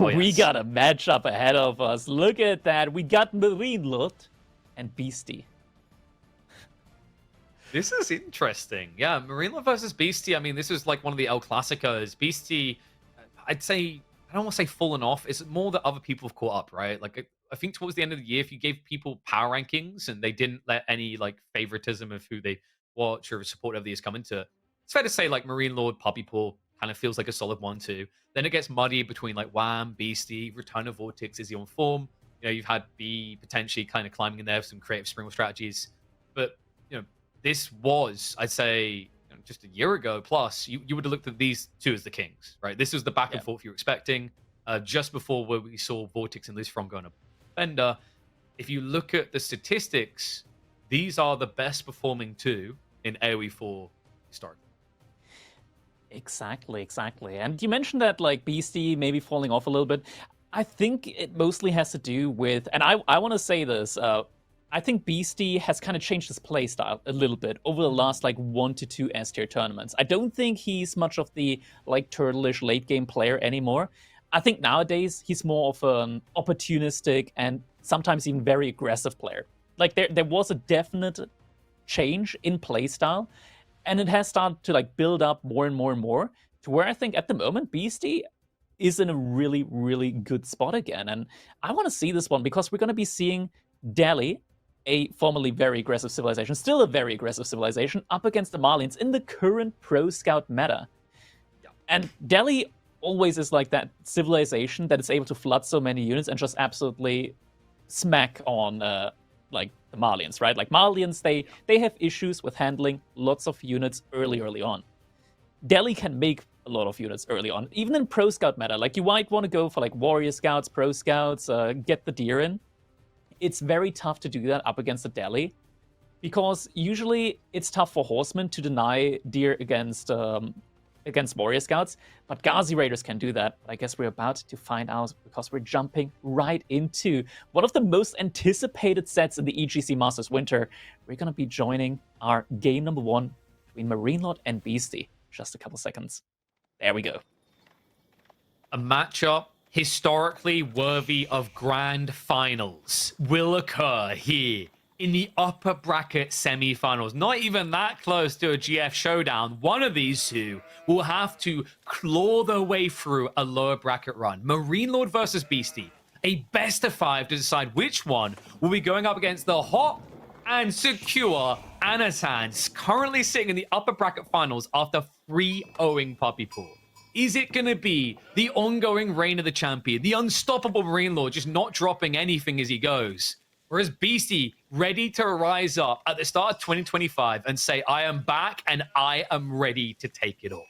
Oh, We yes. got a matchup ahead of us. Look at that. We got MarineLorD and Beasty. This is interesting. Yeah, MarineLorD versus Beasty. I mean, this is like one of the El Clasicos. Beasty, I'd say, I don't want to say fallen off. It's more that other people have caught up, right? Like, I think towards the end of the year, if you gave people power rankings and they didn't let any like favoritism of who they watch or support over the years come into it, it's fair to say like MarineLorD, Puppy Paw kind of feels like a solid 1-2. Then it gets muddy between like Wham, Beasty, Return of Vortex is he on form. You know, you've had B potentially kind of climbing in there with some creative spring strategies. But, you know, this was, I'd say, you know, just a year ago plus, you would have looked at these two as the kings, right? This was the back and forth you were expecting. Just before where we saw Vortex and Liz from going to Bender. If you look at the statistics, these are the best performing two in AoE 4 historically. Exactly. And you mentioned that like Beasty maybe falling off a little bit. I think it mostly has to do with, and I want to say this, I think Beasty has kind of changed his playstyle a little bit over the last like 1 to 2 S tier tournaments. I don't think he's much of the like turtleish late game player anymore. I think nowadays he's more of an opportunistic and sometimes even very aggressive player. Like there was a definite change in playstyle, and it has started to like build up more and more to where I think at the moment Beasty is in a really good spot again. And I want to see this one because we're going to be seeing Delhi, a formerly very aggressive civilization, still a very aggressive civilization, up against the Malians in the current Pro Scout meta. And Delhi always is like that civilization that is able to flood so many units and just absolutely smack on like the Malians, right? Like Malians, they have issues with handling lots of units early on. Delhi can make a lot of units early on, even in Pro Scout meta. Like you might want to go for like Warrior Scouts, Pro Scouts, get the deer in. It's very tough to do that up against the Delhi because usually it's tough for horsemen to deny deer against Warrior Scouts, but Ghazi Raiders can do that. I guess we're about to find out because we're jumping right into one of the most anticipated sets in the EGC Masters Winter. We're going to be joining our game number 1 between MarineLorD and Beasty. Just a couple seconds. There we go. A matchup historically worthy of grand finals will occur here in the upper bracket semi-finals. Not even that close to a GF showdown. One of these two will have to claw their way through a lower bracket run. MarineLorD versus Beasty. A best of 5 to decide which one will be going up against the hot and secure Anatans, currently sitting in the upper bracket finals after 3-0ing Puppy Paw. Is it going to be the ongoing reign of the champion, the unstoppable MarineLorD just not dropping anything as he goes? Or is Beasty ready to rise up at the start of 2025 and say, I am back and I am ready to take it all?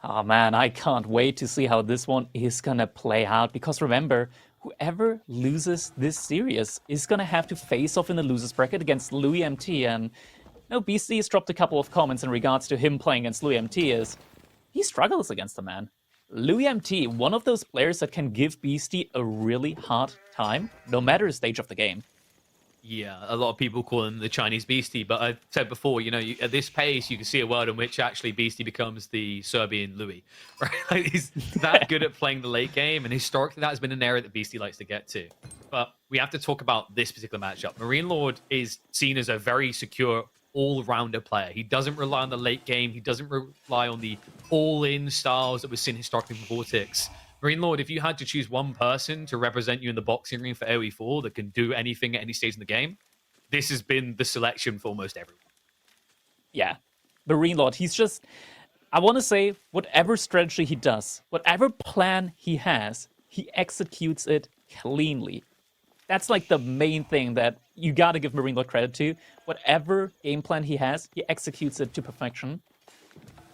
Oh man, I can't wait to see how this one is going to play out. Because remember, whoever loses this series is going to have to face off in the losers bracket against Louis MT. And Beasty has dropped a couple of comments in regards to him playing against Louis MT is he struggles against the man. Louis MT, one of those players that can give Beasty a really hard time, no matter the stage of the game. Yeah, a lot of people call him the Chinese Beasty, but I've said before, at this pace, you can see a world in which actually Beasty becomes the Serbian Louis, right? Like he's that good at playing the late game, and historically that has been an area that Beasty likes to get to. But we have to talk about this particular matchup. MarineLorD is seen as a very secure all-rounder player. He doesn't rely on the late game. He doesn't rely on the all-in styles that we've seen historically from Vortex. MarineLorD, if you had to choose one person to represent you in the boxing ring for AoE 4 that can do anything at any stage in the game, this has been the selection for almost everyone. Yeah, MarineLorD, he's just, I want to say, whatever strategy he does, whatever plan he has, he executes it cleanly. That's like the main thing that you got to give MarineLorD credit to. Whatever game plan he has, he executes it to perfection.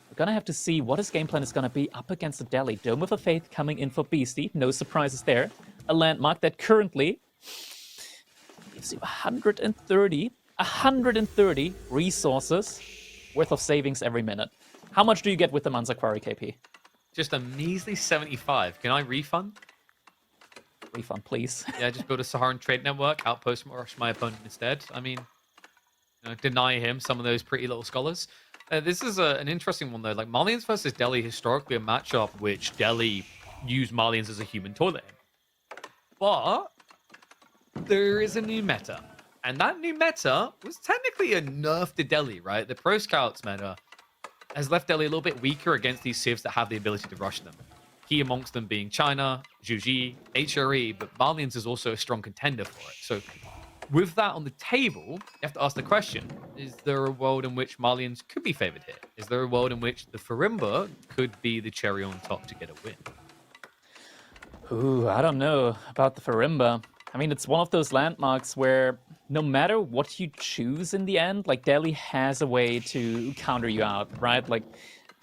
We're going to have to see what his game plan is going to be up against the Delhi. Dome of a Faith coming in for Beasty. No surprises there. A landmark that currently gives you 130 resources worth of savings every minute. How much do you get with the Mansa Quarry KP? Just a measly 75. Can I refund? Refund, please. Yeah, just build a Saharan trade network, outpost rush my opponent instead. I mean, deny him some of those pretty little scholars. This is an interesting one, though. Like, Malians versus Delhi, historically a matchup which Delhi use Malians as a human toilet. But there is a new meta. And that new meta was technically a nerf to Delhi, right? The Pro Scouts meta has left Delhi a little bit weaker against these civs that have the ability to rush them. Key amongst them being China, Zhuji, HRE, but Malians is also a strong contender for it. So with that on the table, you have to ask the question, is there a world in which Malians could be favored here? Is there a world in which the Farimba could be the cherry on top to get a win? Ooh, I don't know about the Farimba. I mean, it's one of those landmarks where no matter what you choose in the end, like Delhi has a way to counter you out, right? Like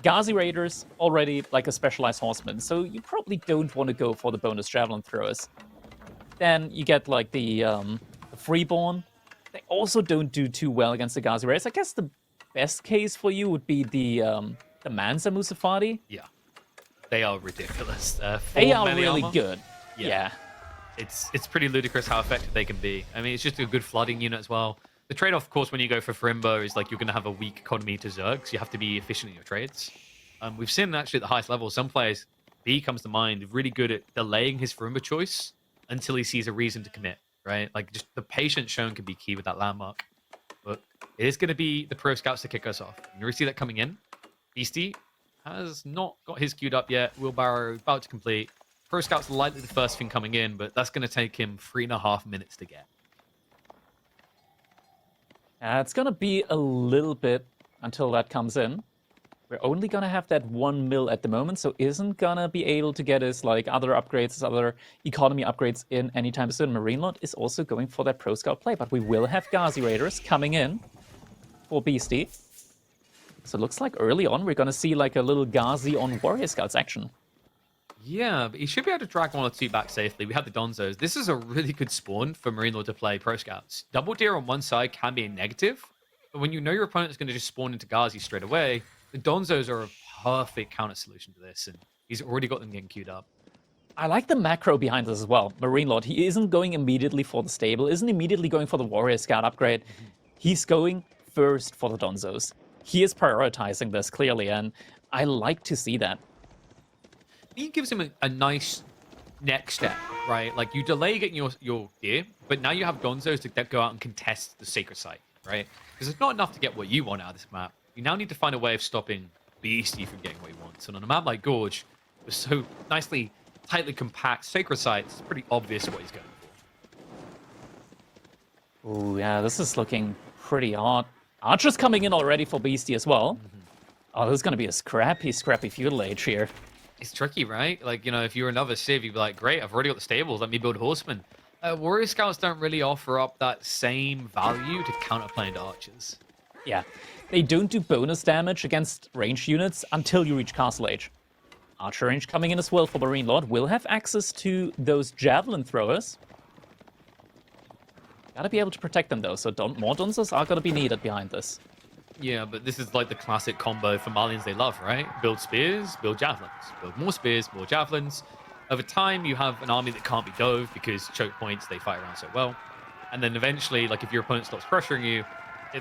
Ghazi Raiders already like a specialized horseman, so you probably don't want to go for the bonus javelin throwers. Then you get like the Freeborn. They also don't do too well against the Ghazi Raiders. I guess the best case for you would be the Mansa Musafati. Yeah, they are ridiculous. They are really good. Yeah. It's pretty ludicrous how effective they can be. I mean, it's just a good flooding unit as well. The trade-off, of course, when you go for Farimba is like you're going to have a weak economy to Zerg, so you have to be efficient in your trades. We've seen actually at the highest level, some players, B comes to mind, really good at delaying his Farimba choice until he sees a reason to commit, right? Like just the patience shown can be key with that landmark. But it is going to be the Pro Scouts to kick us off. You already see that coming in. Beasty has not got his queued up yet. Wheelbarrow about to complete. Pro Scout's likely the first thing coming in, but that's going to take him 3.5 minutes to get. It's going to be a little bit until that comes in. We're only going to have that 1 mil at the moment, so isn't going to be able to get his like other upgrades, his other economy upgrades in anytime soon. MarineLorD is also going for that Pro Scout play, but we will have Ghazi Raiders coming in for Beasty. So it looks like early on we're going to see like a little Ghazi on Warrior Scouts action. Yeah, but he should be able to drag 1 or 2 back safely. We have the Donzos. This is a really good spawn for MarineLorD to play Pro Scouts. Double deer on one side can be a negative, but when you know your opponent is going to just spawn into Ghazi straight away, the Donzos are a perfect counter solution to this, and he's already got them getting queued up. I like the macro behind this as well. MarineLorD, he isn't going immediately for the stable, isn't immediately going for the Warrior Scout upgrade. He's going first for the Donzos. He is prioritizing this clearly, and I like to see that. It gives him a nice next step, right? Like you delay getting your gear, but now you have Donzos to go out and contest the sacred site, right? Because it's not enough to get what you want out of this map. You now need to find a way of stopping Beasty from getting what he wants. And on a map like Gorge, with so nicely, tightly compact sacred sites, it's pretty obvious what he's going for. Oh yeah, this is looking pretty hard. Archer's coming in already for Beasty as well. Oh, this is going to be a scrappy feudal age here. It's tricky, right? Like, you know, if you're another Civ, you'd be like, great, I've already got the stables, let me build horsemen. Warrior Scouts don't really offer up that same value to counterplanned archers. Yeah, they don't do bonus damage against ranged units until you reach Castle Age. Archer range coming in as well for MarineLorD. Will have access to those javelin throwers. Gotta be able to protect them though, so more Donzos are gonna be needed behind this. Yeah, but this is like the classic combo for Malians they love, right? Build spears, build javelins. Build more spears, more javelins. Over time, you have an army that can't be dove because choke points, they fight around so well. And then eventually, like if your opponent stops pressuring you,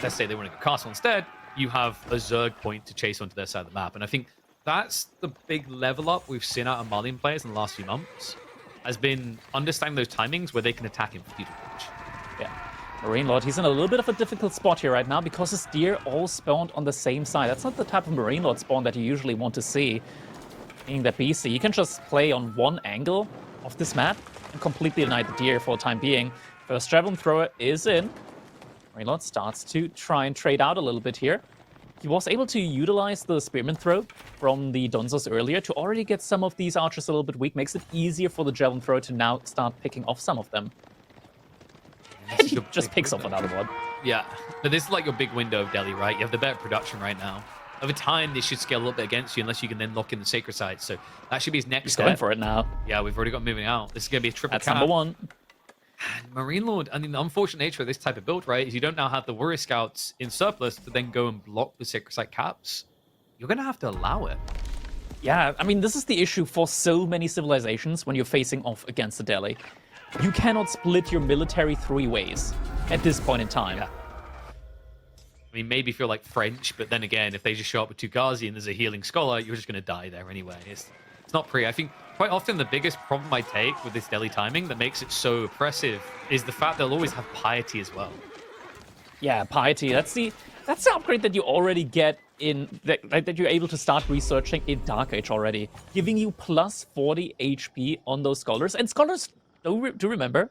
let's say they want to go castle instead, you have a Zerg point to chase onto their side of the map. And I think that's the big level up we've seen out of Malian players in the last few months, has been understanding those timings where they can attack in feudal range. Yeah. MarineLorD, he's in a little bit of a difficult spot here right now because his deer all spawned on the same side. That's not the type of MarineLorD spawn that you usually want to see. Being that Beasty, you can just play on one angle of this map and completely deny the deer for the time being. First Javelin Thrower is in. MarineLorD starts to try and trade out a little bit here. He was able to utilize the Spearman Throw from the Donzos earlier to already get some of these archers a little bit weak. Makes it easier for the Javelin Thrower to now start picking off some of them. And he just picks off another one. Yeah, but this is like your big window of Delhi, right? You have the better production right now. Over time, this should scale a little bit against you unless you can then lock in the sacred site. So that should be his next He's step. going for it now. Yeah, we've already got moving out. This is going to be a triple That's cap. number one. And MarineLorD, I mean, the unfortunate nature of this type of build, right, is you don't now have the Warrior Scouts in surplus to then go and block the sacred site caps. You're going to have to allow it. Yeah, I mean, this is the issue for so many civilizations when you're facing off against the Delhi. You cannot split your military 3 ways at this point in time. Yeah. I mean, maybe if you're like French, but then again, if they just show up with 2 Ghazi and there's a healing scholar, you're just going to die there anyway. It's not pretty. I think quite often the biggest problem I take with this Delhi timing that makes it so oppressive is the fact they'll always have piety as well. Yeah, piety. That's the upgrade that you already get in that you're able to start researching in Dark Age already, giving you plus 40 HP on those scholars. And scholars, do remember,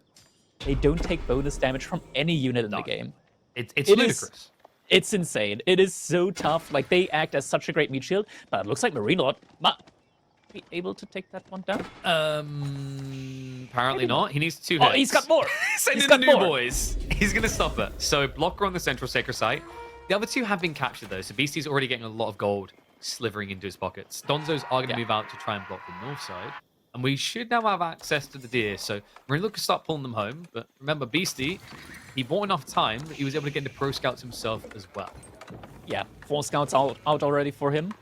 they don't take bonus damage from any unit in the game. It's ludicrous. It's insane. It is so tough. Like, they act as such a great meat shield, but it looks like MarineLorD might be able to take that one down. Apparently not. He needs 2 hits. Oh, he's got more. Send in the new boys. He's going to stop it. So, blocker on the central sacred site. The other 2 have been captured, though. So, Beasty's already getting a lot of gold slivering into his pockets. Donzos are going to move out to try and block the north side. And we should now have access to the deer. So, MarineLorD can start pulling them home. But remember, Beasty, he bought enough time that he was able to get into pro scouts himself as well. Yeah, 4 scouts out already for him.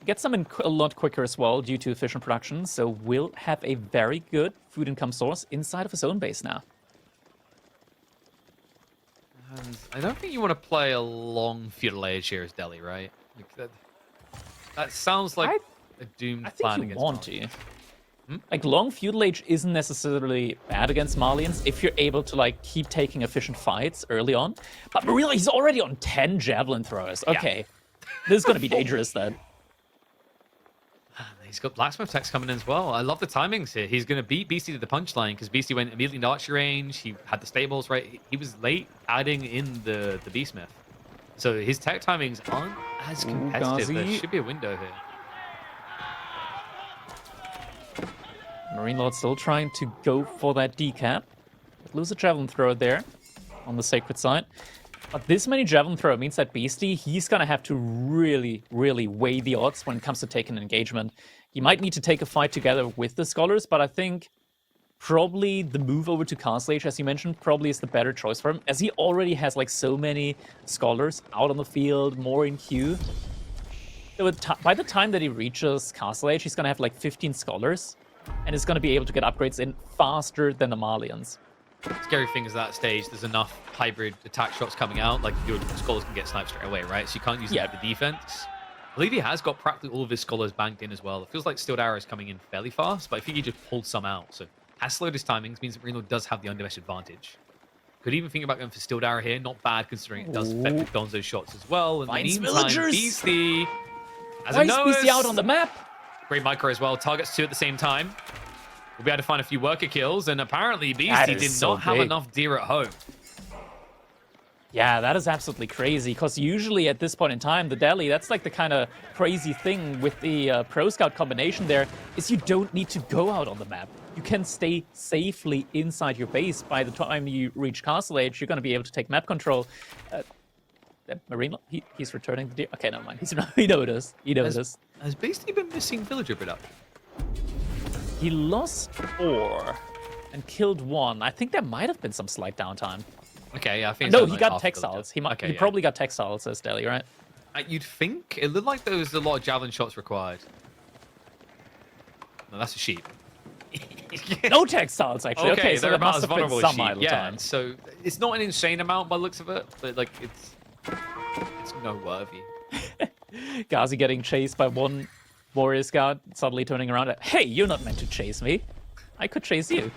Gets them in a lot quicker as well due to efficient production. So, will have a very good food income source inside of his own base now. And I don't think you want to play a long feudal age here as Delhi, right? Like that sounds like a doomed plan against want to. Like, long feudal age isn't necessarily bad against Malians if you're able to, like, keep taking efficient fights early on. But really, he's already on 10 javelin throwers. Okay, this is going to be dangerous then. He's got blacksmith techs coming in as well. I love the timings here. He's going to beat Beasty to the punchline because Beasty went immediately into archery range. He had the stables right. He was late adding in the beastmith. So his tech timings aren't as competitive. There should be a window here. MarineLorD still trying to go for that decap. Lose a javelin thrower there on the sacred side. But this many javelin thrower means that Beasty, he's going to have to really, really weigh the odds when it comes to taking an engagement. He might need to take a fight together with the scholars, but I think probably the move over to Castle Age, as you mentioned, probably is the better choice for him, as he already has like so many scholars out on the field, more in queue. So by the time that he reaches Castle Age, he's going to have like 15 scholars, and is going to be able to get upgrades in faster than the Malians. Scary thing is that stage, there's enough hybrid attack shots coming out, like your scholars can get sniped straight away, right? So you can't use it for the defense. I believe he has got practically all of his scholars banked in as well. It feels like Steeled Arrow is coming in fairly fast, but I think he just pulled some out. So has slowed his timings, means that MarineLorD does have the undiminished advantage. Could even think about going for Steeled Arrow here. Not bad considering it does affect with Donzo's shots as well. And finds meantime, villagers. Beasty as Why is Beasty out on the map? Great micro as well. Targets 2 at the same time. We'll be able to find a few worker kills, and apparently Beasty did not have enough deer at home. Yeah, that is absolutely crazy, because usually at this point in time, the Delhi, that's like the kind of crazy thing with the Pro Scout combination there, is you don't need to go out on the map. You can stay safely inside your base. By the time you reach Castle Age, you're going to be able to take map control. MarineLorD, he's returning the deer. Okay, never mind. He noticed. He noticed. Has Beasty been missing villager production? He lost 4 and killed 1. I think there might have been some slight downtime. Okay, yeah, I think no, he like got textiles. He probably got textiles, says Delhi, right? You'd think it looked like there was a lot of javelin shots required. No, that's a sheep. No textiles, actually. Okay, so there must have been some idle time. So it's not an insane amount by the looks of it, but like it's noteworthy. Ghazi getting chased by one warrior scout, suddenly turning around. Hey, you're not meant to chase me. I could chase you.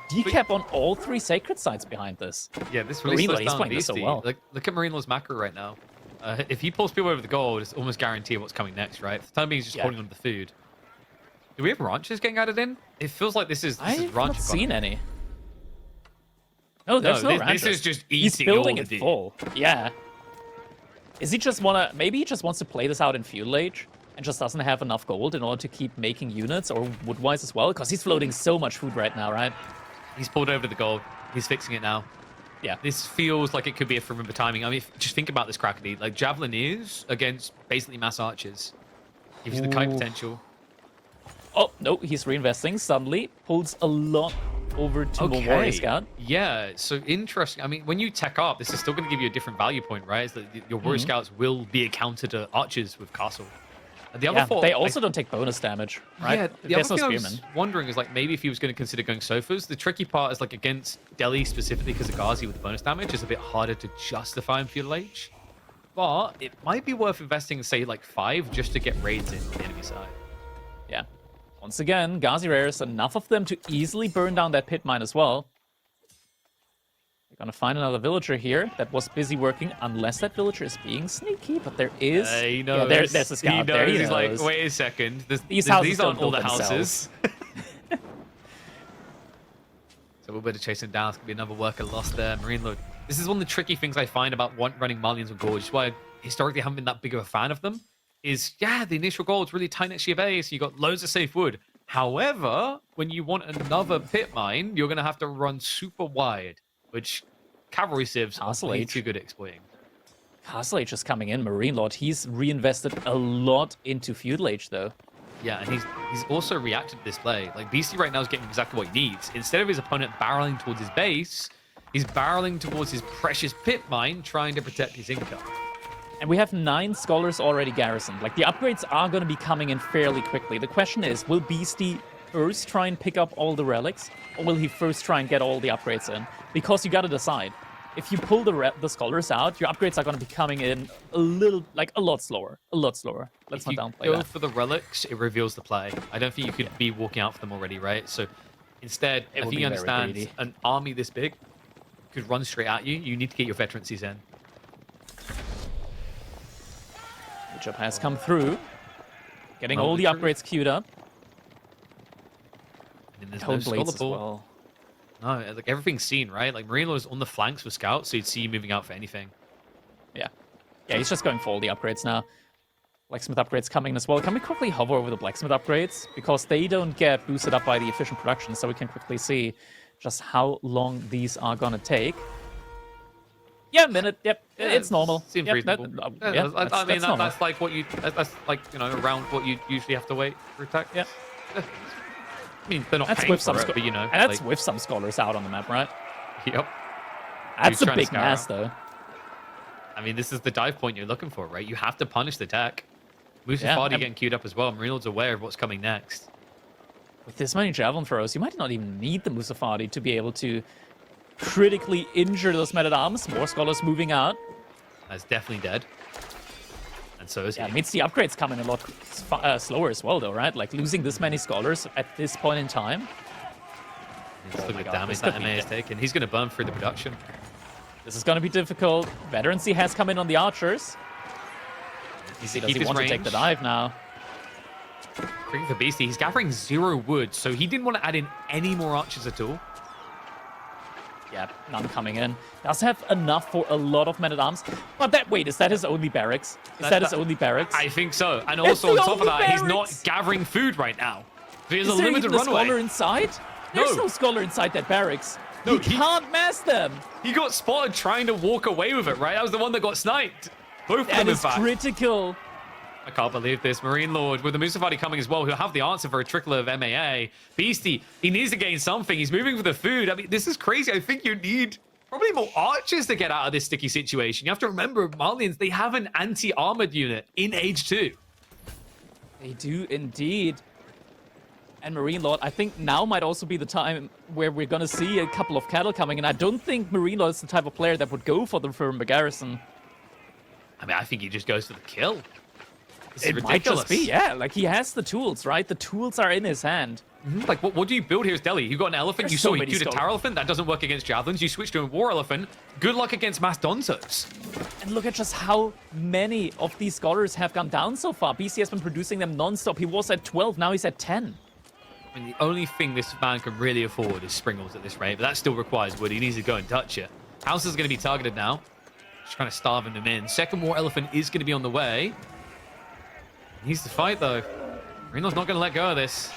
Decap on all 3 sacred sites behind this. Yeah, this really slows down Beasty. So well. Like, look at MarineLorD's macro right now. If he pulls people over the gold, it's almost guaranteed what's coming next, right? For the time being, he's just holding on to the food. Do we have ranches getting added in? It feels like this is ranch. I've not seen any. No, there's no ranches. This is just eating He's building all it full. Yeah. Is he just maybe he just wants to play this out in Feudal Age and just doesn't have enough gold in order to keep making units, or wood-wise as well? Because he's floating so much food right now, right? He's pulled over the gold. He's fixing it now. Yeah. This feels like it could be a remember timing. I mean, just think about this, Crackety. Like, Javelin is against basically mass archers. Gives you the kite potential. Oh, no, he's reinvesting. Suddenly pulls a lot over to the Warrior Scout. Yeah, so interesting. I mean, when you tech up, this is still going to give you a different value point, right? It's that your Warrior Scouts will be a counter to archers with Castle. The other they also don't take bonus damage, right? Yeah, the other thing I was wondering is, like, maybe if he was going to consider going Sofas, the tricky part is, like, against Delhi specifically because of Ghazi with the bonus damage is a bit harder to justify in Feudal Age. But it might be worth investing, say, like 5 just to get raids in on the enemy side. Yeah. Once again, Gazi Rares, enough of them to easily burn down that pit mine as well. We're gonna find another villager here that was busy working, unless that villager is being sneaky, but there is... He knows. Yeah, there's a scout. He knows. There he He's knows. like, wait a second. These aren't all don't the build houses. So we'll better chase him down. It's going to be another worker lost there. MarineLorD. This is one of the tricky things I find about running Marlians on Gorge. Why I historically haven't been that big of a fan of them. Is, yeah, the initial goal is really tight next to your base. You got loads of safe wood. However, when you want another pit mine, you're going to have to run super wide, which cavalry civs are way too good at exploiting. Castle Age is coming in. MarineLorD, he's reinvested a lot into Feudal Age, though. Yeah, and he's also reacted to this play. Like, Beasty right now is getting exactly what he needs. Instead of his opponent barreling towards his base, he's barreling towards his precious pit mine, trying to protect his income. And we have 9 scholars already garrisoned. Like, the upgrades are going to be coming in fairly quickly. The question is, will Beasty first try and pick up all the relics, or will he first try and get all the upgrades in? Because you got to decide. If you pull the scholars out, your upgrades are going to be coming in a lot slower. A lot slower. Let's not downplay that. If you go for the relics, it reveals the play. I don't think you could be walking out for them already, right? So instead, I think you understand an army this big could run straight at you. You need to get your veterancies in. Job has come through. Getting all the upgrades queued up. And there's no Blades as Scholar Ball. well. No, like everything's seen, right? Like MarineLorD's on the flanks with scouts, so you'd see you moving out for anything. Yeah. Yeah, he's just going for all the upgrades now. Blacksmith upgrades coming in as well. Can we quickly hover over the blacksmith upgrades? Because they don't get boosted up by the efficient production, so we can quickly see just how long these are gonna take. Yeah, a minute. Yep, Yeah, it's normal. Seems yep, reasonable. That's like what that's like, you know, around what you usually have to wait for attack. Yeah. I mean, they're not That's paying with for some it, but you know. And that's with some scholars out on the map, right? Yep. That's a trying to big scour mass, out. though. I mean, this is the dive point you're looking for, right? You have to punish the tech. Musafadi getting queued up as well. MarineLorD's aware of what's coming next. With this many javelin throws, you might not even need the Musafadi to be able to critically injure those men-at-arms. More scholars moving out. That's definitely dead. And so is Yeah, he. it means the upgrades come in a lot slower as well, though, right? Like, losing this many scholars at this point in time. Just look at the damage this that could be MA has taken. He's going to burn through the production. This is going to be difficult. Veterancy has come in on the archers. Does he want to take the dive now? Creeping for Beasty. He's gathering 0 wood, so he didn't want to add in any more archers at all. Yeah, none coming in. Does have enough for a lot of men-at-arms. But wait, is that his only barracks? Is that his only barracks? I think so. And also on top of that, he's not gathering food right now. There's a limited runway. Scholar inside? There's no scholar inside that barracks. No, he can't mass them. He got spotted trying to walk away with it, right? That was the one that got sniped. Both of them, in fact. That is critical. I can't believe this. MarineLorD with the Musafadi coming as well, who have the answer for a trickle of MAA. Beasty, he needs to gain something. He's moving for the food. I mean, this is crazy. I think you need probably more archers to get out of this sticky situation. You have to remember, Marlians, they have an anti-armored unit in Age 2. They do indeed. And MarineLorD, I think now might also be the time where we're going to see a couple of cattle coming. And I don't think MarineLorD is the type of player that would go for the firm garrison. I mean, I think he just goes for the kill. It might just be, yeah. Like, he has the tools, right? The tools are in his hand. Mm-hmm. Like, what do you build here as Delhi? You got an elephant, you saw he queued a tower elephant. That doesn't work against javelins. You switch to a war elephant. Good luck against mass donzos. And look at just how many of these scholars have gone down so far. BC has been producing them non-stop. He was at 12, now he's at 10. I mean, the only thing this man can really afford is Springles at this rate, but that still requires wood. He needs to go and touch it. House is going to be targeted now. Just trying to starve him in. Second war elephant is going to be on the way. He needs to fight, though. MarineLorD's not going to let go of this.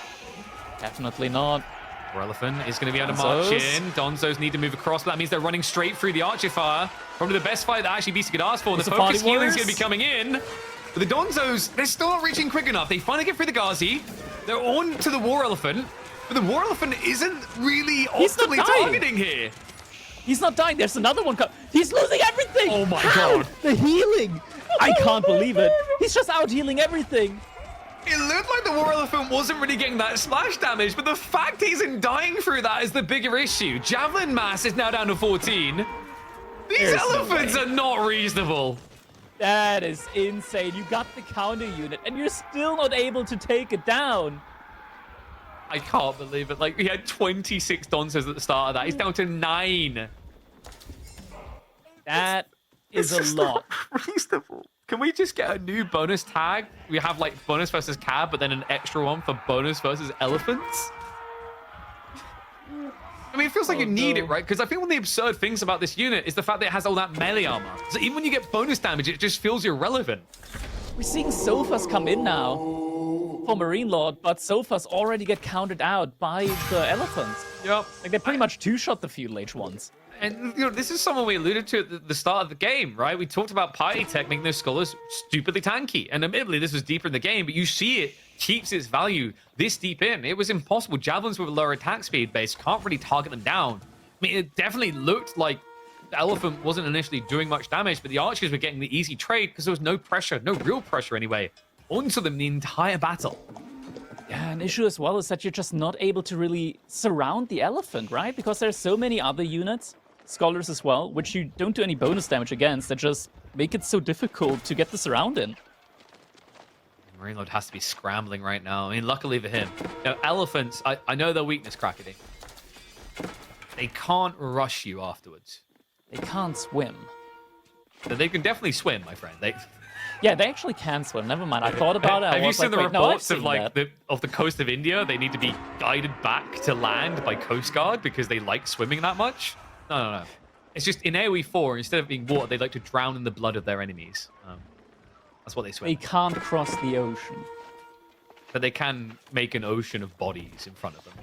Definitely not. War elephant is going to be able to march in. Donzos need to move across, but that means they're running straight through the archer fire. Probably the best fight that actually Beasty could ask for. The focus healing is going to be coming in. But the Donzos, they're still not reaching quick enough. They finally get through the Ghazi. They're on to the war elephant. But the war elephant isn't really optimally targeting here. He's not dying. There's another one. He's losing everything. Oh my god. The healing. I can't believe it. He's just out healing everything. It looked like the war elephant wasn't really getting that splash damage, but the fact he's dying through that is the bigger issue. Javelin mass is now down to 14. These elephants are not reasonable. That is insane. You got the counter unit, and you're still not able to take it down. I can't believe it. Like, he had 26 Donces at the start of that. He's down to 9. That is It's a just lot. not reasonable. Can we just get a new bonus tag? We have, like, bonus versus cab, but then an extra one for bonus versus elephants? I mean, it feels like you need it, right? Because I think one of the absurd things about this unit is the fact that it has all that melee armor. So even when you get bonus damage, it just feels irrelevant. We're seeing sofas come in now for MarineLorD, but sofas already get counted out by the elephants. Yep. Like, they pretty much two-shot the feudal age ones. And, you know, this is someone we alluded to at the start of the game, right? We talked about party tech making those scholars stupidly tanky. And admittedly, this was deeper in the game, but you see it keeps its value this deep in. It was impossible. Javelins with a lower attack speed base can't really target them down. I mean, it definitely looked like the elephant wasn't initially doing much damage, but the archers were getting the easy trade because there was no pressure, no real pressure anyway, onto them the entire battle. Yeah, an issue as well is that you're just not able to really surround the elephant, right? Because there's so many other units, scholars as well, which you don't do any bonus damage against, that just make it so difficult to get the surround in. MarineLorD has to be scrambling right now. I mean, luckily for him. You know, elephants, I know their weakness, Crackety. They can't rush you afterwards. They can't swim. But they can definitely swim, my friend. Yeah, they actually can swim. Never mind. I thought about it. Have you seen the wait, no, I've reports of seen like that. the coast of India? They need to be guided back to land by Coast Guard because they like swimming that much. No. It's just in AoE 4, instead of being water, they like to drown in the blood of their enemies. That's what they swim. They can't cross the ocean. But they can make an ocean of bodies in front of them.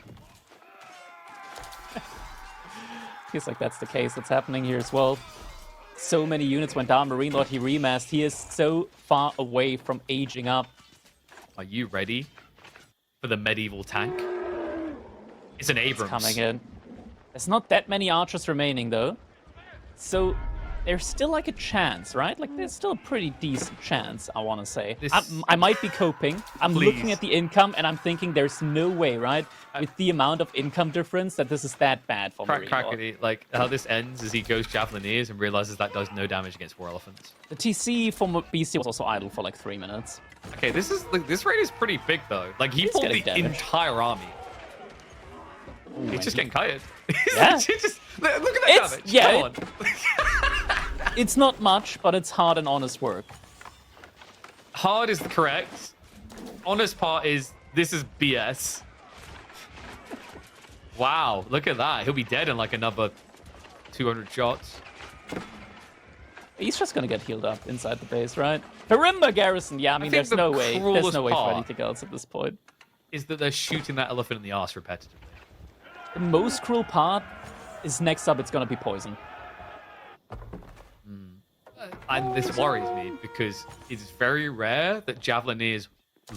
Feels like that's the case. That's happening here as well. So many units went down. MarineLorD, he remasked. He is so far away from aging up. Are you ready for the medieval tank? It's an Abrams. It's coming in. There's not that many archers remaining, though. So there's still like a chance, right? Like, there's still a pretty decent chance, I want to say. I might be coping. I'm looking at the income, and I'm thinking there's no way, right? With the amount of income difference, that this is that bad for MarineLorD. Crackety, like, how this ends is he goes Javelineers and realizes that does no damage against war elephants. The TC for Beasty was also idle for like 3 minutes. Okay, this raid is pretty big, though. Like, he pulled the entire army. Ooh, He's just getting kited. Yeah. Look at that damage. Yeah, Come on. It's not much, but it's hard and honest work. Hard is correct. Honest part is, this is BS. Wow, look at that. He'll be dead in like another 200 shots. He's just gonna get healed up inside the base, right? Perimba Garrison, yeah, I mean, there's no way. There's no way for anything else at this point. Is that they're shooting that elephant in the arse repetitively. The most cruel part is next up, it's gonna be poison. And this worries me because it's very rare that Javelineers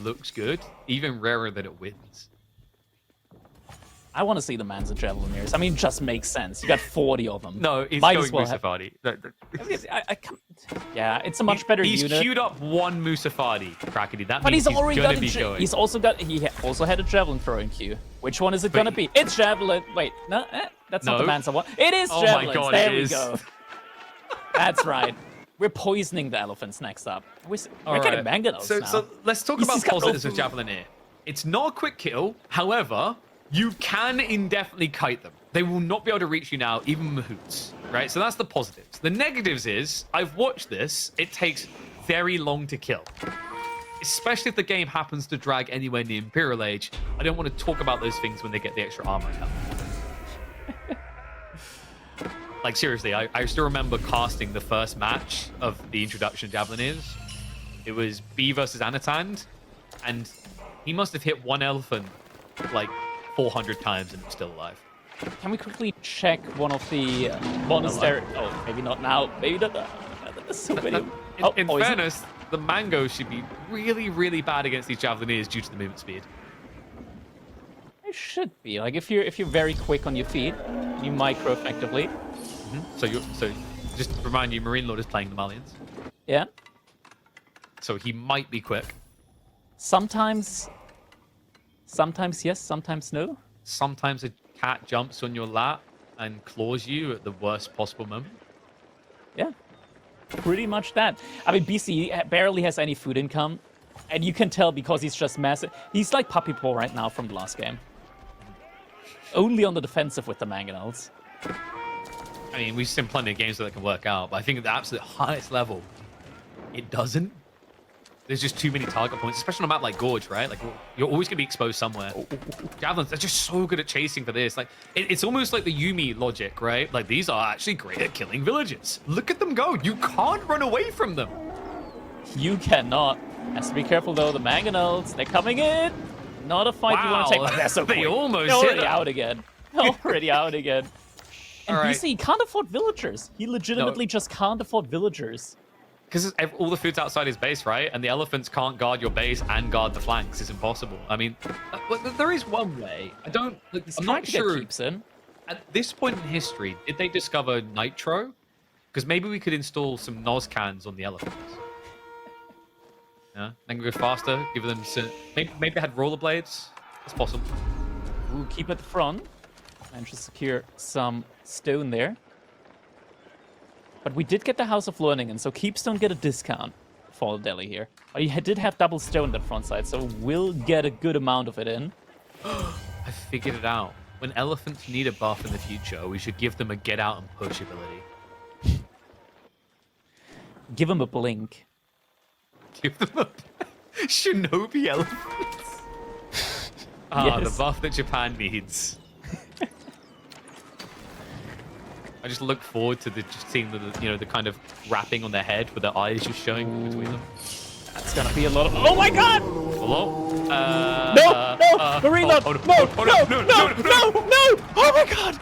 looks good, even rarer that it wins. I want to see the Man's Javelineers. I mean, just makes sense. You got 40 of them. No, he's Might going as well Musafadi. Yeah, it's a much better He's unit. queued up one Musafadi, Crackety. That But means he's already going got to be going. He also had a javelin throwing queue. Which one is it gonna be? It's javelin. Wait, no, that's not the Mansa one. It is javelins. My God, there it we is. go. That's right. We're poisoning the elephants next up. We're getting mangoes now. So let's talk about positives of Javelineer. It's not a quick kill. However, you can indefinitely kite them. They will not be able to reach you now, even Mahoots, right? So that's the positives. The negatives is, I've watched this, it takes very long to kill. Especially if the game happens to drag anywhere near Imperial Age. I don't want to talk about those things when they get the extra armor and health. Like, seriously, I still remember casting the first match of the introduction of Javelineers. It was B versus Anatand, and he must have hit one elephant like 400 times and was still alive. Can we quickly check one of the monastery? Oh, maybe not now. Maybe not. There's so many. In fairness, the mangoes should be really, really bad against these Javelineers due to the movement speed. It should be. Like, if you're very quick on your feet, you micro effectively. So just to remind you, MarineLorD is playing the Malians. Yeah. So he might be quick. Sometimes yes, sometimes no. Sometimes a cat jumps on your lap and claws you at the worst possible moment. Yeah. Pretty much that. I mean, BC barely has any food income, and you can tell because he's just massive. He's like Puppy Paw right now from the last game. Only on the defensive with the mangonels. I mean, we've seen plenty of games where that can work out, but I think at the absolute highest level, it doesn't. There's just too many target points, especially on a map like Gorge, right? Like, you're always going to be exposed somewhere. Javelins, they're just so good at chasing for this. Like, it's almost like the Yuumi logic, right? Like, these are actually great at killing villages. Look at them go. You can't run away from them. You cannot. Has to be careful, though. The mangonels, they're coming in. Not a fight you want to take. But they're so quick. They almost they're hit already out again. Already out again. And All right. BC can't afford villagers. He legitimately just can't afford villagers. Because all the food's outside his base, right? And the elephants can't guard your base and guard the flanks. It's impossible. I mean, there is one way. I'm not sure. Get keeps in. At this point in history, did they discover nitro? Because maybe we could install some Noz cans on the elephants. Yeah, then go faster. Give them some. Maybe they had rollerblades. It's possible. Ooh, keep at the front. Managed to secure some stone there. But we did get the House of Learning, and so keeps don't get a discount for Delhi here. But he did have double stone that front side, so we'll get a good amount of it in. I figured it out. When elephants need a buff in the future, we should give them a get out and push ability. Give him a blink. Give them a Shinobi elephants. Yes. The buff that Japan needs. I just look forward to just seeing the kind of wrapping on their head with their eyes just showing between them. That's gonna be a lot of. Oh my god! Hello? MarineLorD! No! Oh my god!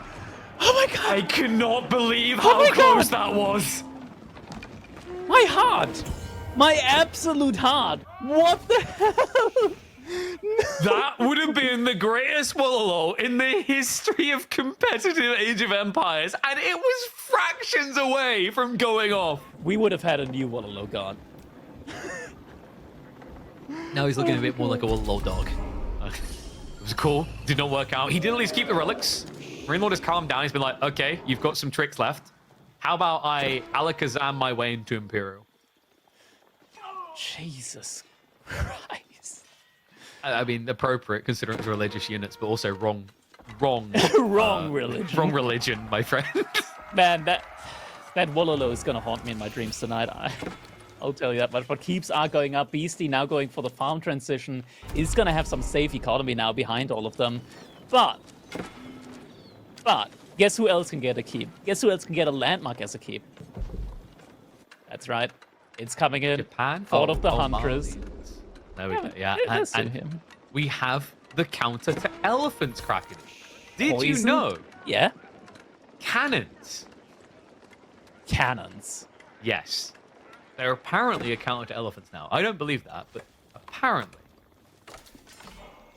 Oh my god! I cannot believe how close that was. My heart! My absolute heart! What the hell? That would have been the greatest Wololo in the history of competitive Age of Empires, and it was fractions away from going off. We would have had a new Wololo god. Now he's looking a bit more like a Wololo dog. It was cool. Did not work out. He did at least keep the relics. MarineLorD has calmed down. He's been like, okay, you've got some tricks left. How about I Alakazam my way into Imperial? Jesus Christ. I mean, appropriate considering it's religious units, but also wrong religion. Wrong religion, my friend. Man, that Wololo is gonna haunt me in my dreams tonight. I'll tell you that much. But keeps are going up. Beasty now going for the farm transition. Is gonna have some safe economy now behind all of them. But guess who else can get a keep? Guess who else can get a landmark as a keep? That's right. It's coming in. Japan? Fort of the Huntress. There we go. Yeah, and him. We have the counter to elephants, Kraken. Did you Poison? know? Yeah. Cannons. Cannons. Yes. They're apparently a counter to elephants now. I don't believe that, but apparently.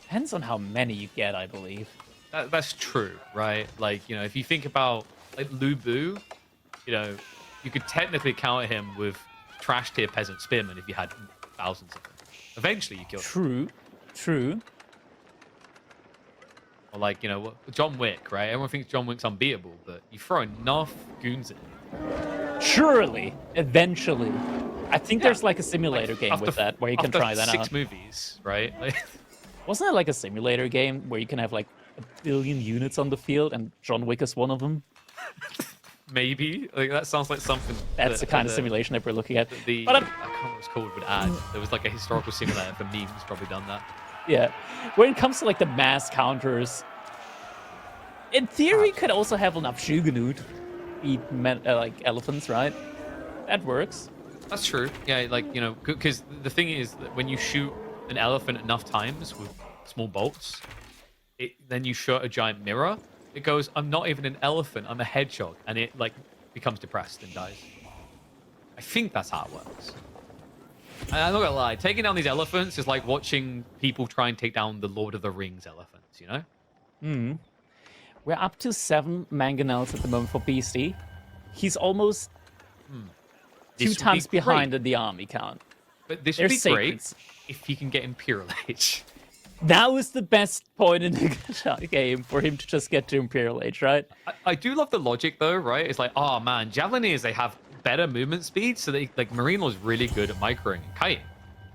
Depends on how many you get, I believe. That's true, right? Like, if you think about like Lubu, you could technically counter him with trash tier peasant spearmen if you had thousands of them. Eventually, you kill them. True. Or like, John Wick, right? Everyone thinks John Wick's unbeatable, but you throw enough goons in. Surely, eventually. I think there's like a simulator game with that where you can try that out. 6 movies, right? Wasn't there like a simulator game where you can have like 1 billion units on the field and John Wick is one of them? Maybe. Like, that sounds like something. That's the kind of simulation that we're looking at. I can't remember what it's called, but there was like a historical simulator for memes, probably done that. Yeah. When it comes to like the mass counters, in theory, you could also have enough Shugenut eat like elephants, right? That works. That's true. Yeah, like, because the thing is that when you shoot an elephant enough times with small bolts, then you shoot a giant mirror. It goes, I'm not even an elephant, I'm a hedgehog, and it like becomes depressed and dies. I think that's how it works. And I'm not gonna lie, taking down these elephants is like watching people try and take down the Lord of the Rings elephants, We're up to 7 mangonels at the moment for Beasty. He's almost 2 times behind in the army count. But this would be great if he can get Imperial Age. That was the best point in the game for him to just get to Imperial Age, right? I do love the logic though, right? It's like, oh man, Javelineers, they have better movement speed, so they like MarineLorD's really good at microing and kiting.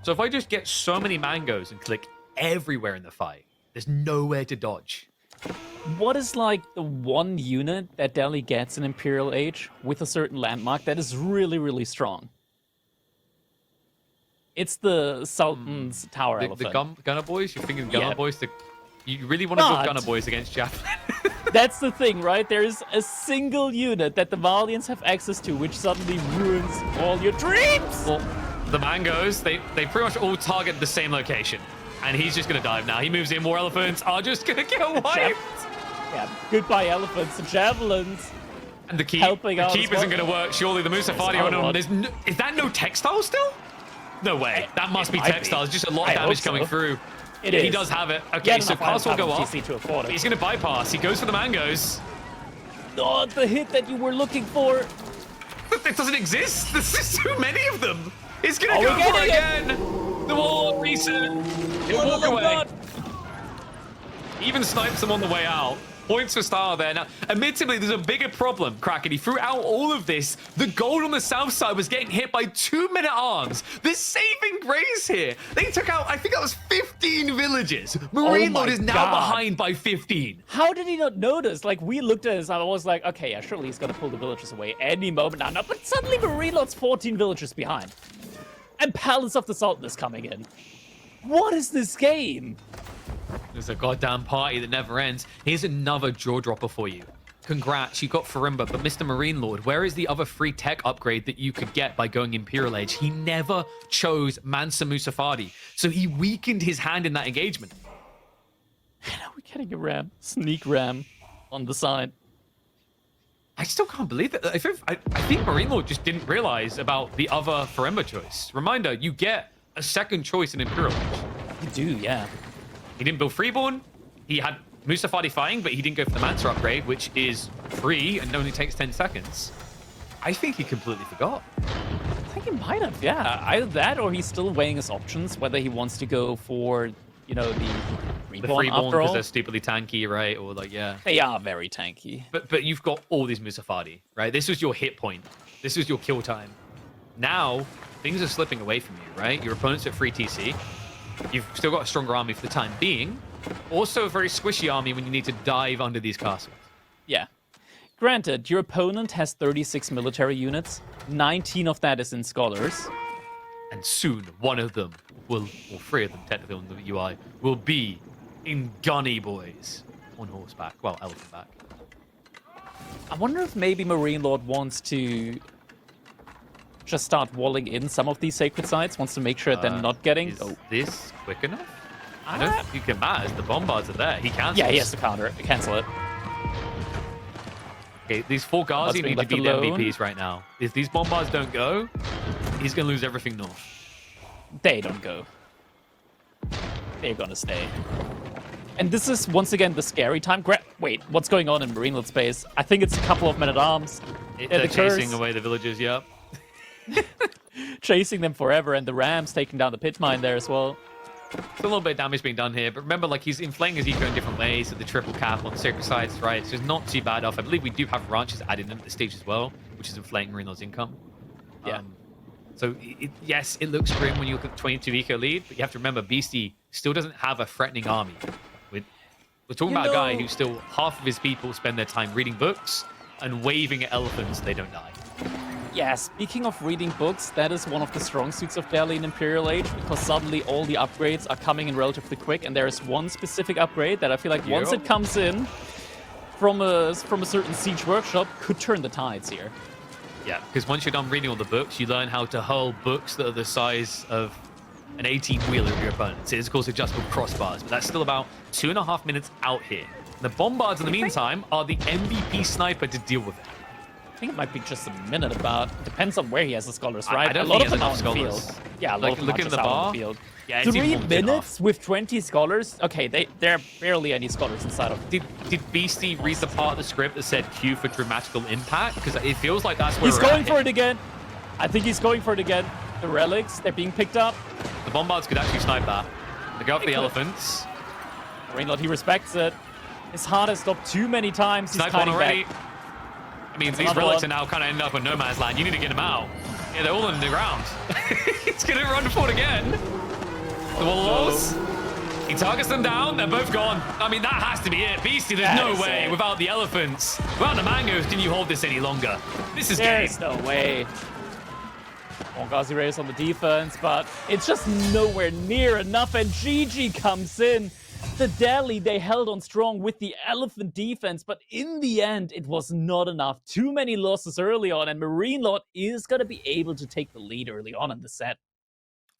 So if I just get so many mangoes and click everywhere in the fight, there's nowhere to dodge. What is like the one unit that Delhi gets in Imperial Age with a certain landmark that is really, really strong? It's the Sultan's Tower The Elephant. Gunner Boys? You're thinking Gunner Yeah. Boys? You really want to go But- Gunner Boys against Javelin? That's the thing, right? There is a single unit that the Valiants have access to, which suddenly ruins all your dreams! Well, the mangoes, they pretty much all target the same location. And he's just going to dive now. He moves in, more elephants are just going to get wiped. Yeah, goodbye elephants and javelins. And the keep Helping out isn't as well. going to work. Surely the Musafari There's on him. another one. Is that no textile still? No way. That must be might be. textiles. Just a lot I of damage hope so. coming through. It He is. does have it. He Okay, had so enough Castle will go off. TC to afford it. He's going to bypass. He goes for the mangoes. Not the hit that you were looking for. It doesn't exist. There's just too many of them. He's going Oh, to go we're for it getting again. The wall reset. He'll Oh, walk my away. God. Even snipes him on the way out. Points for Star there. Now, admittedly, there's a bigger problem, Kraken. Throughout all of this, the gold on the south side was getting hit by 2 men-at-arms. They're saving grace here. They took out, I think that was 15 villages. MarineLorD is now God. behind by 15. How did he not notice? Like, we looked at this, I was like, okay, yeah, surely he's gonna pull the villagers away any moment now. No, but suddenly MarineLorD's 14 villagers behind. And Palace of the Sultan is coming in. What is this game? There's a goddamn party that never ends. Here's another jaw dropper for you. Congrats, you got Farimba, but Mr. MarineLorD, where is the other free tech upgrade that you could get by going Imperial Age? He never chose Mansa Musafadi, so he weakened his hand in that engagement. Now we're getting a ram, sneak ram on the side. I still can't believe it. I think MarineLorD just didn't realize about the other Farimba choice. Reminder, you get a second choice in Imperial Age. You do, yeah. He didn't build Freeborn. He had Musafadi fighting, but he didn't go for the Mansa upgrade, which is free and only takes 10 seconds. I think he completely forgot. I think he might have, yeah. Either that or he's still weighing his options, whether he wants to go for, you know, the The Freeborn Freeborn after because all. they're stupidly tanky, right? Or like, yeah. They are very tanky. But you've got all these Musafadi, right? This was your hit point. This was your kill time. Now, things are slipping away from you, right? Your opponent's at free TC. You've still got a stronger army for the time being. Also a very squishy army when you need to dive under these castles. Yeah. Granted, your opponent has 36 military units. 19 of that is in scholars. And soon, one of them will, or 3 of them technically on the UI, will be in Gunny Boys on horseback. Well, elephant back. I wonder if maybe MarineLorD wants to just start walling in some of these sacred sites, wants to make sure that they're not getting... Is this quick enough? I don't think it matters. The bombards are there. He cancels. Yeah, he has to cancel it. Okay, these 4 guards Bombards being need to be left the alone. MVPs right now. If these bombards don't go, he's going to lose everything north. They don't go. They're gonna stay. And this is, once again, the scary time. Wait, what's going on in MarineLorD space? I think it's a couple of men-at-arms. They're the chasing curse. away the villagers, yep. Chasing them forever, and the Rams taking down the pit mine there as well. There's a little bit of damage being done here, but remember, like, he's inflating his eco in different ways, so the triple cap on the sacred sides, right? So it's not too bad off. I believe we do have ranches added in at this stage as well, which is inflating MarineLorD's income. Yeah. So, yes, it looks grim when you look at the 22 eco lead, but you have to remember, Beasty still doesn't have a threatening army. We're talking about a guy who still, half of his people spend their time reading books and waving at elephants so they don't die. Yeah, speaking of reading books, that is one of the strong suits of Delhi in Imperial Age, because suddenly all the upgrades are coming in relatively quick, and there is one specific upgrade that I feel like once Yep. it comes in from a certain siege workshop, could turn the tides here. Yeah, because once you're done reading all the books, you learn how to hurl books that are the size of an 18-wheeler of your opponent. It is, of course, adjustable crossbars, but that's still about 2.5 minutes out here. The bombards, in the meantime, are the MVP sniper to deal with it. I think it might be just a minute about. Depends on where he has the scholars, right? I don't a lot think of he them has out in the enough field. scholars. Yeah, a lot Like, of them look are in just the out bar. in the field. Yeah, it's 3 even more than minutes with 20 scholars? Okay, there are barely any scholars inside of Did Beasty read the part of the script that said Q for dramatical impact? Because it feels like that's where He's we're going at for here. it again. I think he's going for it again. The relics, they're being picked up. The bombards could actually snipe that. They go for the could. elephants. MarineLorD, he respects it. His heart has stopped too many times. He's Snipe one kiting already. back. I mean, That's these another relics one. are now kind of ending up in no man's land. You need to get them out. Yeah, they're all in the ground. He's going to run for it again. The walls. He targets them down. They're both gone. I mean, that has to be it. Beasty, there's no way. Without the elephants, without the mangoes, can you hold this any longer? This is game. There's no way. Mongazi Rays on the defense, but it's just nowhere near enough, and GG comes in. The Delhi, they held on strong with the elephant defense, but in the end, it was not enough. Too many losses early on, and MarineLorD is going to be able to take the lead early on in the set.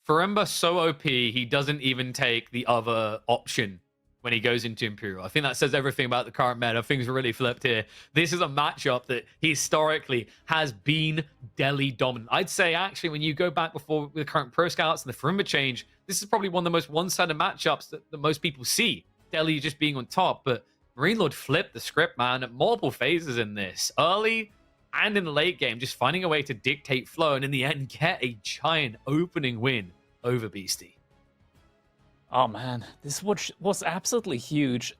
Faremba so OP, he doesn't even take the other option when he goes into Imperial. I think that says everything about the current meta. Things are really flipped here. This is a matchup that historically has been Delhi dominant. I'd say, actually, when you go back before the current Pro Scouts and the Faremba change, this is probably one of the most one-sided matchups that most people see. Delhi just being on top, but MarineLorD flipped the script, man, at multiple phases in this. Early and in the late game, just finding a way to dictate flow, and in the end, get a giant opening win over Beasty. Oh man, this was absolutely huge.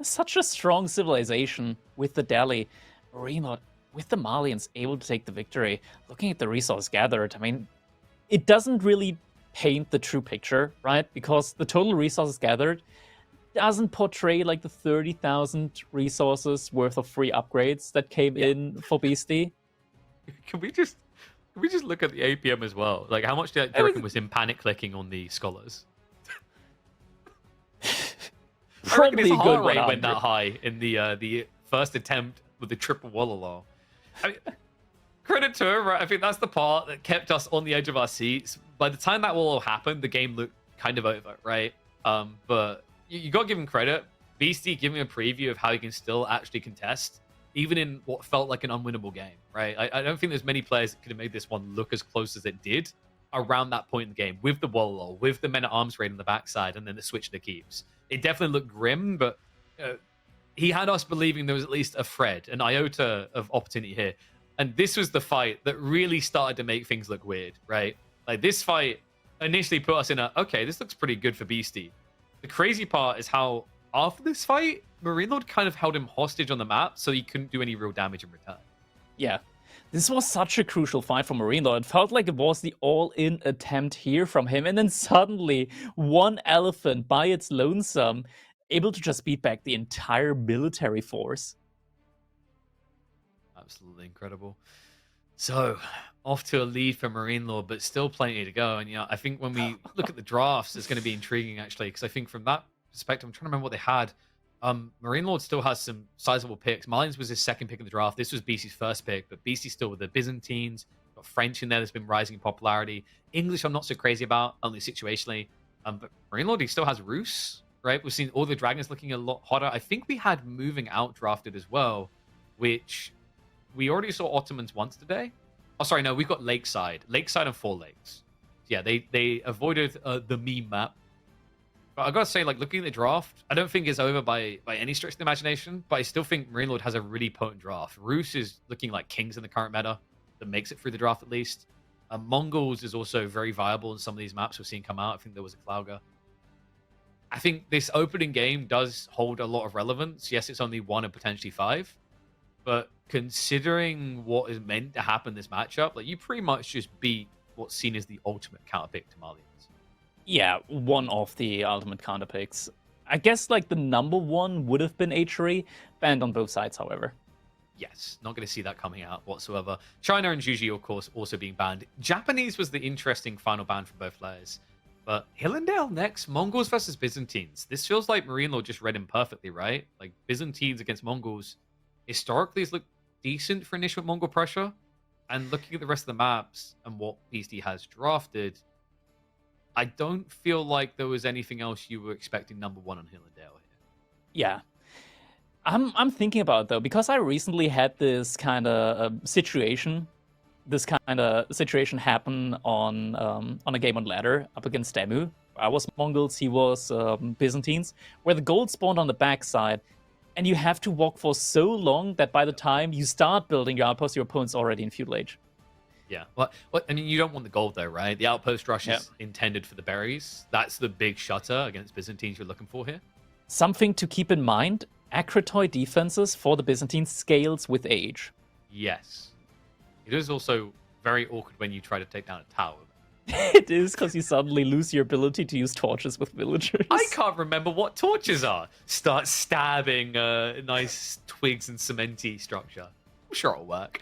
Such a strong civilization with the Delhi. MarineLorD, with the Malians, able to take the victory. Looking at the resource gathered, I mean, it doesn't really paint the true picture, right? Because the total resources gathered doesn't portray like the 30,000 resources worth of free upgrades that came in for Beasty. Can we just look at the APM as well? Like, how much do you reckon was in panic clicking on the scholars? Probably his a good heart rate 100. went that high in the first attempt with the triple Wallala. I mean, credit to her, right? I think that's the part that kept us on the edge of our seats. By the time that all happened, the game looked kind of over, right? But you got to give him credit. Beasty giving a preview of how he can still actually contest, even in what felt like an unwinnable game, right? I don't think there's many players that could have made this one look as close as it did around that point in the game, with the Wallala, with the Men at Arms raid on the backside, and then the switch to keeps. It definitely looked grim, but he had us believing there was at least a thread, an iota of opportunity here. And this was the fight that really started to make things look weird, right? Like, this fight initially put us in okay, this looks pretty good for Beasty. The crazy part is how after this fight, MarineLorD kind of held him hostage on the map, so he couldn't do any real damage in return. Yeah. This was such a crucial fight for MarineLorD. It felt like it was the all-in attempt here from him, and then suddenly, one elephant by its lonesome, able to just beat back the entire military force. Absolutely incredible. So, off to a lead for MarineLorD, but still plenty to go. And I think when we look at the drafts, it's going to be intriguing, actually, because I think from that perspective, I'm trying to remember what they had. MarineLorD still has some sizable picks. Malians was his second pick of the draft. This was Beasty's first pick, but Beasty's still with the Byzantines. Got French in there that's been rising in popularity. English, I'm not so crazy about, only situationally. But MarineLorD, he still has Rus, right? We've seen all the dragons looking a lot hotter. I think we had Moving Out drafted as well, which we already saw Ottomans once today. Oh, sorry, no, we've got Lakeside and Four Lakes. Yeah, they avoided the meme map. But I gotta say, like, looking at the draft, I don't think it's over by any stretch of the imagination, but I still think MarineLorD has a really potent draft. Rus is looking like kings in the current meta that makes it through the draft at least. Mongols is also very viable in some of these maps we're seeing come out. I think there was a Klauga. I think this opening game does hold a lot of relevance. Yes, it's only 1 and potentially 5, but considering what is meant to happen in this matchup, like, you pretty much just beat what's seen as the ultimate counterpick to Malians. Yeah, one of the ultimate counter picks. I guess like the number one would have been H3, banned on both sides, however. Yes, not going to see that coming out whatsoever. China and Juji, of course, also being banned. Japanese was the interesting final ban for both players. But Hillendale next, Mongols versus Byzantines. This feels like MarineLorD just read him perfectly, right? Like, Byzantines against Mongols historically has looked decent for initial Mongol pressure. And looking at the rest of the maps and what Beasty has drafted, I don't feel like there was anything else you were expecting number 1 on Hillendale here. Yeah. I'm thinking about it, though, because I recently had this kind of situation happen on a game on ladder up against Demu. I was Mongols, he was Byzantines, where the gold spawned on the backside, and you have to walk for so long that by the time you start building your outpost, your opponent's already in feudal age. Yeah, well, I mean, you don't want the gold though, right? The outpost rush is intended for the berries. That's the big shutter against Byzantines you're looking for here. Something to keep in mind, Akratoy defenses for the Byzantines scales with age. Yes. It is also very awkward when you try to take down a tower. It is, because you suddenly lose your ability to use torches with villagers. I can't remember what torches are. Start stabbing nice twigs and cementy structure. I'm sure it'll work.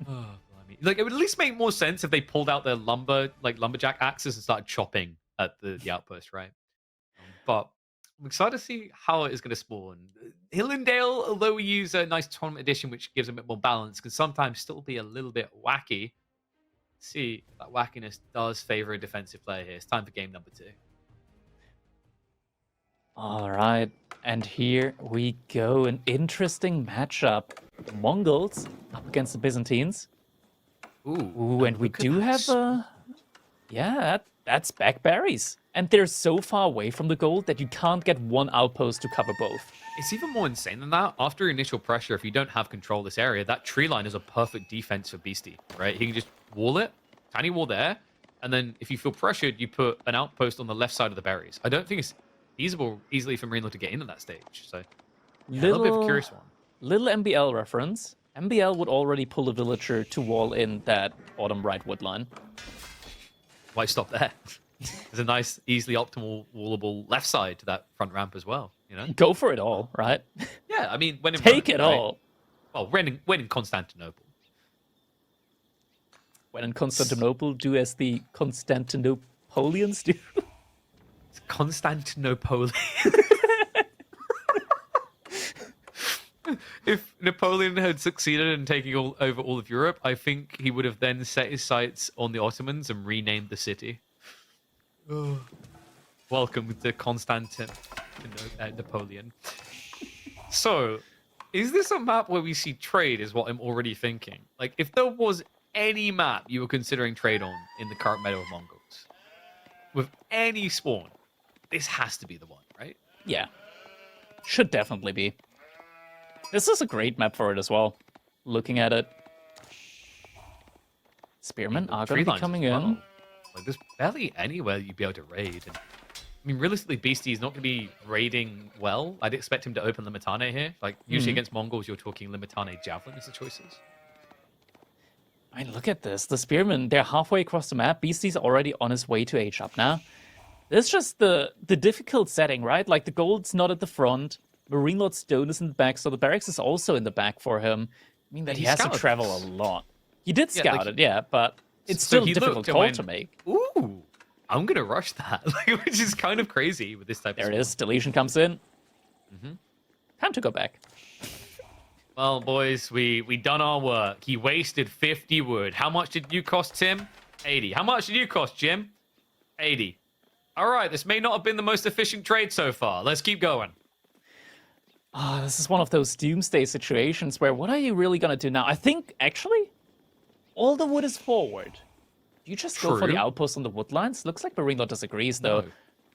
Oh, blimey. Like, it would at least make more sense if they pulled out their lumberjack axes and started chopping at the outpost, right? But I'm excited to see how it is going to spawn. Hillendale, although we use a nice tournament edition, which gives a bit more balance, can sometimes still be a little bit wacky. See, that wackiness does favor a defensive player here. It's time for game number 2. All right, and here we go. An interesting matchup. The Mongols up against the Byzantines. Ooh, and we do have yeah, that's backberries. And they're so far away from the goal that you can't get one outpost to cover both. It's even more insane than that. After initial pressure, if you don't have control of this area, that tree line is a perfect defense for Beasty, right? He can just wall it, tiny wall there, and then if you feel pressured, you put an outpost on the left side of the berries. I don't think it's feasible easily for MarineLorD to get into that stage. So, yeah, a little bit of a curious one. Little MBL reference. MBL would already pull a villager to wall in that autumn right wood line. Why stop there? There's a nice, easily optimal, wallable left side to that front ramp as well. You know, go for it all, right? Yeah, I mean, when in take Rome, it right? all. Well, when in Constantinople. When in Constantinople, do as the Constantinopolians do. It's Constantinople. If Napoleon had succeeded in taking over all of Europe, I think he would have then set his sights on the Ottomans and renamed the city. Oh. Welcome to Napoleon. So, is this a map where we see trade, is what I'm already thinking. Like, if there was any map you were considering trade on in the current meta of Mongols, with any spawn, this has to be the one, right? Yeah. Should definitely be. This is a great map for it as well. Looking at it. Spearmen are going to be coming in. Like, there's barely anywhere you'd be able to raid. And, I mean, realistically, Beastie is not going to be raiding well. I'd expect him to open Limitane here. Like, usually against Mongols, you're talking Limitane Javelin as the choices. I mean, look at this. The Spearmen, they're halfway across the map. Beastie's already on his way to H-up now. It's just the difficult setting, right? Like, the gold's not at the front. MarineLorD Stone is in the back, so the barracks is also in the back for him. I mean, that he has to travel a lot. He did scout it, yeah, but it's still a difficult call to make. Ooh, I'm going to rush that, which is kind of crazy with this type of There it is. Deletion comes in. Time to go back. Well, boys, we done our work. He wasted 50 wood. How much did you cost, Tim? 80. How much did you cost, Jim? 80. All right, this may not have been the most efficient trade so far. Let's keep going. This is one of those doomsday situations where what are you really going to do now? I think, actually, all the wood is forward. Do you just go for the outpost on the wood lines? Looks like MarineLorD disagrees, though. No,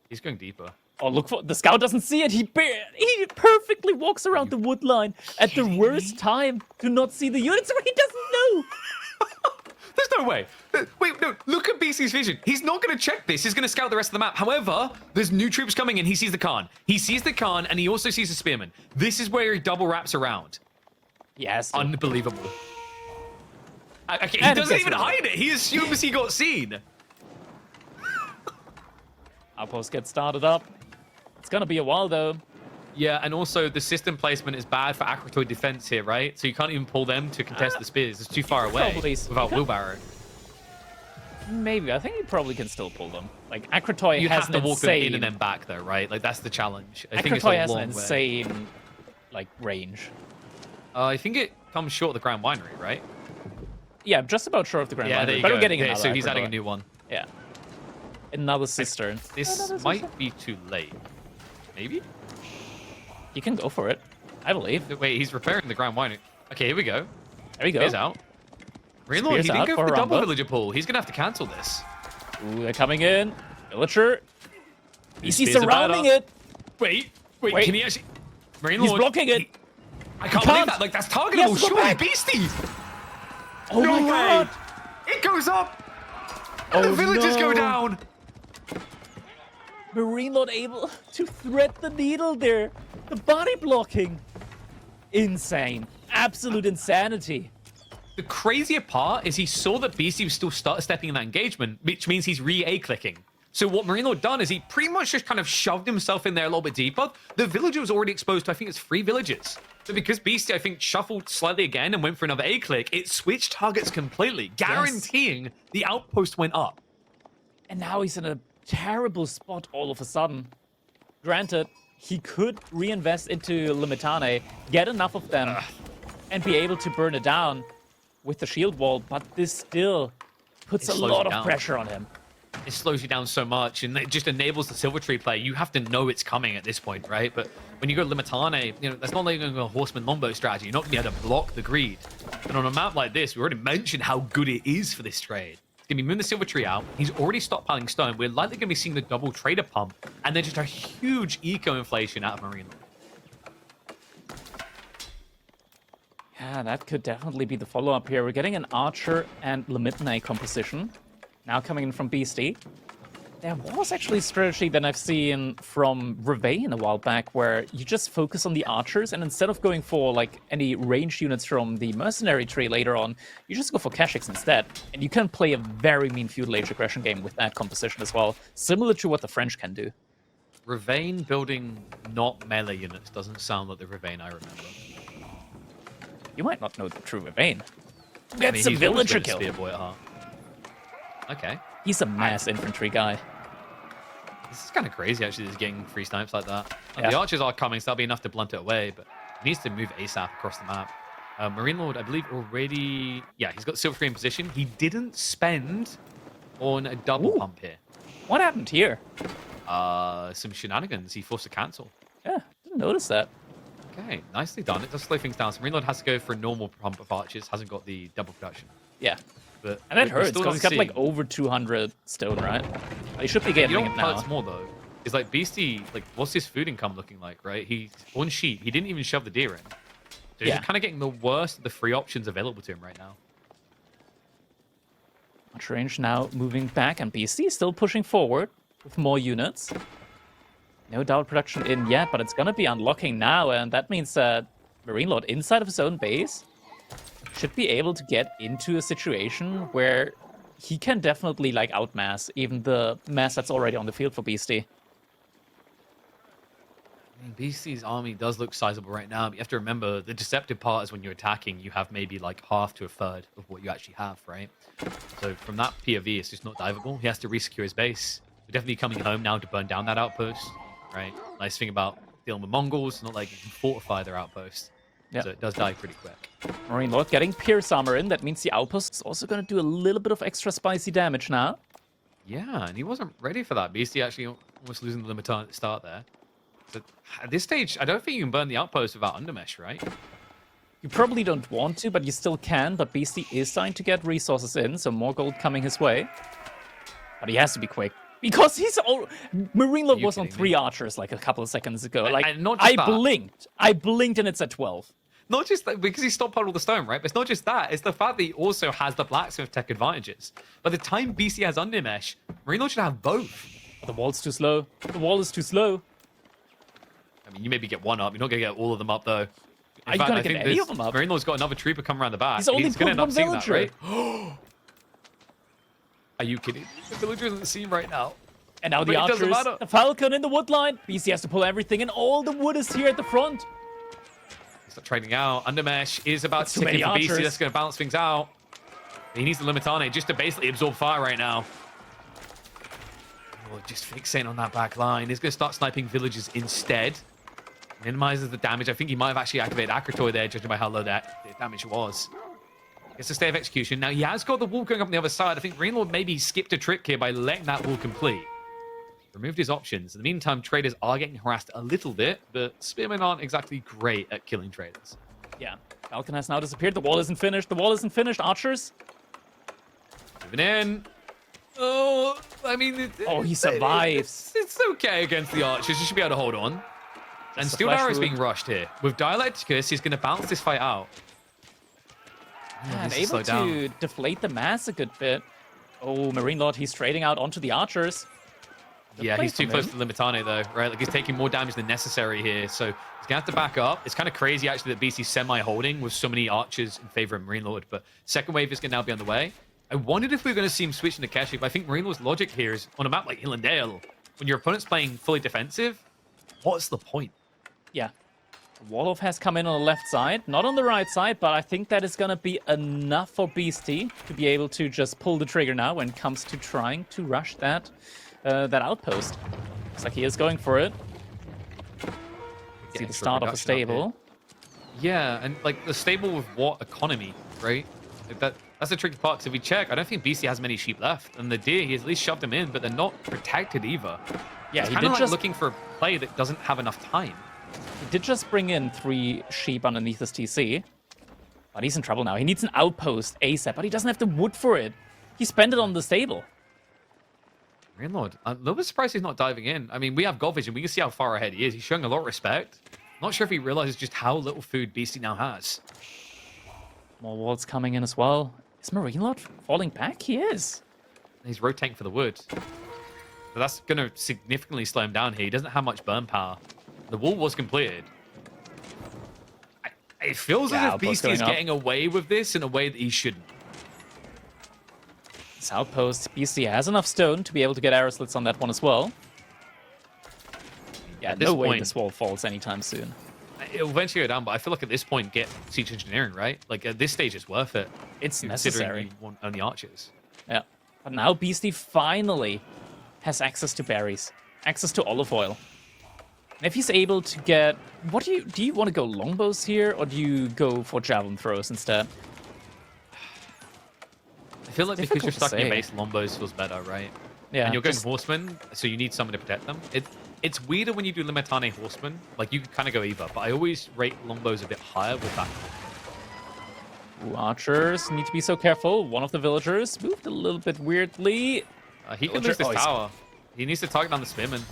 he's going deeper. Oh, look for the scout doesn't see it. He perfectly walks around the wood line at the worst time to not see the units. He doesn't know. There's no way. Wait, no, look at BC's vision. He's not going to check this. He's going to scout the rest of the map. However, there's new troops coming in. He sees the Khan. He sees the Khan, and he also sees the Spearman. This is where he double wraps around. Yes. Unbelievable. Okay, he doesn't even hide it. He assumes he got seen. Outpost gets started up. It's going to be a while, though. Yeah, and also the system placement is bad for Akratoid defense here, right? So you can't even pull them to contest the spears. It's too far away without wheelbarrow. Maybe. I think you probably can still pull them. Like, Akratoy you has have to walk them in and then back, though, right? Like, that's the challenge. I think it's a has long an insane, like, range. I think it comes short of the Grand Winery, right? Yeah, I'm just about sure of the Grand Winery. There you but go. I'm getting another so he's Akratoy. adding a new one. Yeah. Another cistern. This might be too late. Maybe? You can go for it. I believe. Wait, he's repairing the Grand Winery. Okay, here we go. There we go. Spears out. MarineLorD, he didn't go for the double villager pull. He's going to have to cancel this. Ooh, they're coming in. Villager. He's surrounding it. Wait. Can he actually... MarineLorD. He's blocking it. I can't believe that. Like, that's targetable. Surely, Beastie. Oh no my God. It goes up. And the villagers go down. MarineLorD able to thread the needle there. The body blocking. insane. Absolute insanity. The crazier part is he saw that Beasty was still stepping in that engagement, which means he's re-A-clicking. So what MarineLorD done is he pretty much just kind of shoved himself in there a little bit deeper. The villager was already exposed to, I think it's 3 villagers. So because Beasty, I think, shuffled slightly again and went for another A-click, it switched targets completely, guaranteeing the outpost went up. And now he's in a terrible spot all of a sudden. Granted, he could reinvest into Limitane, get enough of them, and be able to burn it down with the shield wall, but this still puts a lot of pressure on him. It slows you down so much, and it just enables the Silver Tree player. You have to know it's coming at this point, right? But when you go Limitane, that's not like going to go Horseman Longbow strategy. You're not going to be able to block the greed. And on a map like this, we already mentioned how good it is for this trade. It's going to be moving the Silver Tree out. He's already stockpiling stone. We're likely going to be seeing the double trader pump, and then just a huge eco inflation out of MarineLorD. Yeah, that could definitely be the follow-up here. We're getting an Archer and Limitane composition. Now coming in from Beasty. There was actually a strategy that I've seen from Ravane a while back where you just focus on the archers, and instead of going for like any ranged units from the mercenary tree later on, you just go for Kashyyyks instead. And you can play a very mean feudal age aggression game with that composition as well, similar to what the French can do. Ravane building not melee units doesn't sound like the Ravane I remember. You might not know the true Ravane. That's a villager kill. Spearboy at heart. Okay. He's a mass infantry guy. This is kind of crazy, actually, just getting free snipes like that. Yeah. The archers are coming, so that'll be enough to blunt it away, but he needs to move ASAP across the map. MarineLorD, I believe, already... Yeah, he's got Silver Tree in position. He didn't spend on a double pump here. What happened here? Some shenanigans. He forced to cancel. Yeah, didn't notice that. Okay, nicely done. It does slow things down. So MarineLorD has to go for a normal pump of archers. Hasn't got the double production. Yeah. But and that hurts because he's got like over 200 stone, right? He should be getting it now. Hurts more though. Is like Beasty, like what's his food income looking like, right? He's on sheep. He didn't even shove the deer in. So he's kind of getting the worst of the free options available to him right now. Much range now moving back, and Beasty is still pushing forward with more units. No doubt production in yet, but it's gonna be unlocking now, and that means that MarineLorD inside of his own base should be able to get into a situation where he can definitely like outmass even the mass that's already on the field for Beasty. I mean, Beasty's army does look sizable right now, but you have to remember the deceptive part is when you're attacking, you have maybe like half to a third of what you actually have, right? So from that POV, it's just not diveable. He has to resecure his base. We're definitely coming home now to burn down that outpost, right? Nice thing about dealing with Mongols, not like you can fortify their outpost. Yep. So it does die pretty quick. MarineLorD getting Pierce Armor in. That means the outpost is also going to do a little bit of extra spicy damage now. Yeah, and he wasn't ready for that. Beasty actually almost losing the limiter at the start there. So at this stage, I don't think you can burn the outpost without undermesh, right? You probably don't want to, but you still can. But Beasty is starting to get resources in, so more gold coming his way. But he has to be quick. Because he's all... MarineLorD was on 3 archers like a couple of seconds ago. Like, I blinked. I blinked and it's at 12. Not just that, because he stockpiled all the stone, right? But it's not just that. It's the fact that he also has the blacksmith tech advantages. By the time BC has undermesh, MarineLorD should have both. The wall's too slow. The wall is too slow. I mean, you maybe get one up. You're not going to get all of them up, though. Are you going to get any of them up? MarineLorD's got another trooper coming around the back. He's only going to end up seeing that, right? Are you kidding? The villager isn't seen right now. And now the archers, the falcon in the wood line. BC has to pull everything, and all the wood is here at the front. He's not trading out. Undermesh is about to tick in for BC. That's going to balance things out. He needs the Limitane just to basically absorb fire right now. Oh, just fixating on that back line. He's going to start sniping villagers instead. Minimizes the damage. I think he might have actually activated Akratoy there, judging by how low that damage was. Gets a stay of execution. Now, he has got the wall going up on the other side. I think MarineLorD maybe skipped a trick here by letting that wall complete. Removed his options. In the meantime, traders are getting harassed a little bit, but spearmen aren't exactly great at killing traders. Yeah. Falcon has now disappeared. The wall isn't finished. The wall isn't finished. Archers. Moving in. Oh, I mean... he survives. It's okay against the archers. You should be able to hold on. And Steel Arrow is being rushed here. With Dialecticus, he's going to balance this fight out. And able to deflate the mass a good bit. Oh, MarineLorD, he's trading out onto the archers. Good Yeah, play he's too from close him. to Limitane, though, right? Like, he's taking more damage than necessary here, so he's going to have to back up. It's kind of crazy, actually, that Beasty's semi-holding with so many archers in favor of MarineLorD, but second wave is going to now be on the way. I wondered if we were going to see him switch into Keshi, but I think MarineLord's logic here is, on a map like Hillendale, when your opponent's playing fully defensive, what's the point? Yeah. Wolof has come in on the left side, not on the right side, but I think that is going to be enough for Beasty to be able to just pull the trigger now when it comes to trying to rush that outpost. Looks like he is going for it. See the start of the stable. Yeah, and like the stable with what economy, right? Like that's the tricky part. Because if we check, I don't think BC has many sheep left, and the deer he at least shoved them in, but they're not protected either. Yeah, it's he kind did of like just looking for a play that doesn't have enough time. he did just bring in 3 sheep underneath his TC, but he's in trouble now. He needs an outpost ASAP, but he doesn't have the wood for it. He spent it on the stable. MarineLorD, I'm a little bit surprised he's not diving in. I mean, we have God Vision. We can see how far ahead he is. He's showing a lot of respect. Not sure if he realizes just how little food Beasty now has. More walls coming in as well. Is MarineLorD falling back? He is. He's rotating for the wood. But that's going to significantly slow him down here. He doesn't have much burn power. The wall was completed. It feels as if Beasty is getting away with this in a way that he shouldn't. This outpost, Beasty has enough stone to be able to get arrow slits on that one as well. Yeah, no way this wall falls anytime soon. It'll eventually go down, but I feel like at this point, get siege engineering, right? Like, at this stage, it's worth it. It's necessary. You want only archers. Yeah. But now Beasty finally has access to berries, access to olive oil. And if he's able to get... What do you want to go longbows here, or do you go for javelin throws instead? I feel like because you're stuck in your base, longbows feels better, right? Yeah. And you're going horsemen, so you need someone to protect them. It's weirder when you do Limitane horsemen. Like, you can kind of go either, but I always rate longbows a bit higher with that. Ooh, archers need to be so careful. One of the villagers moved a little bit weirdly. He can lose this tower. He needs to target down the spearman.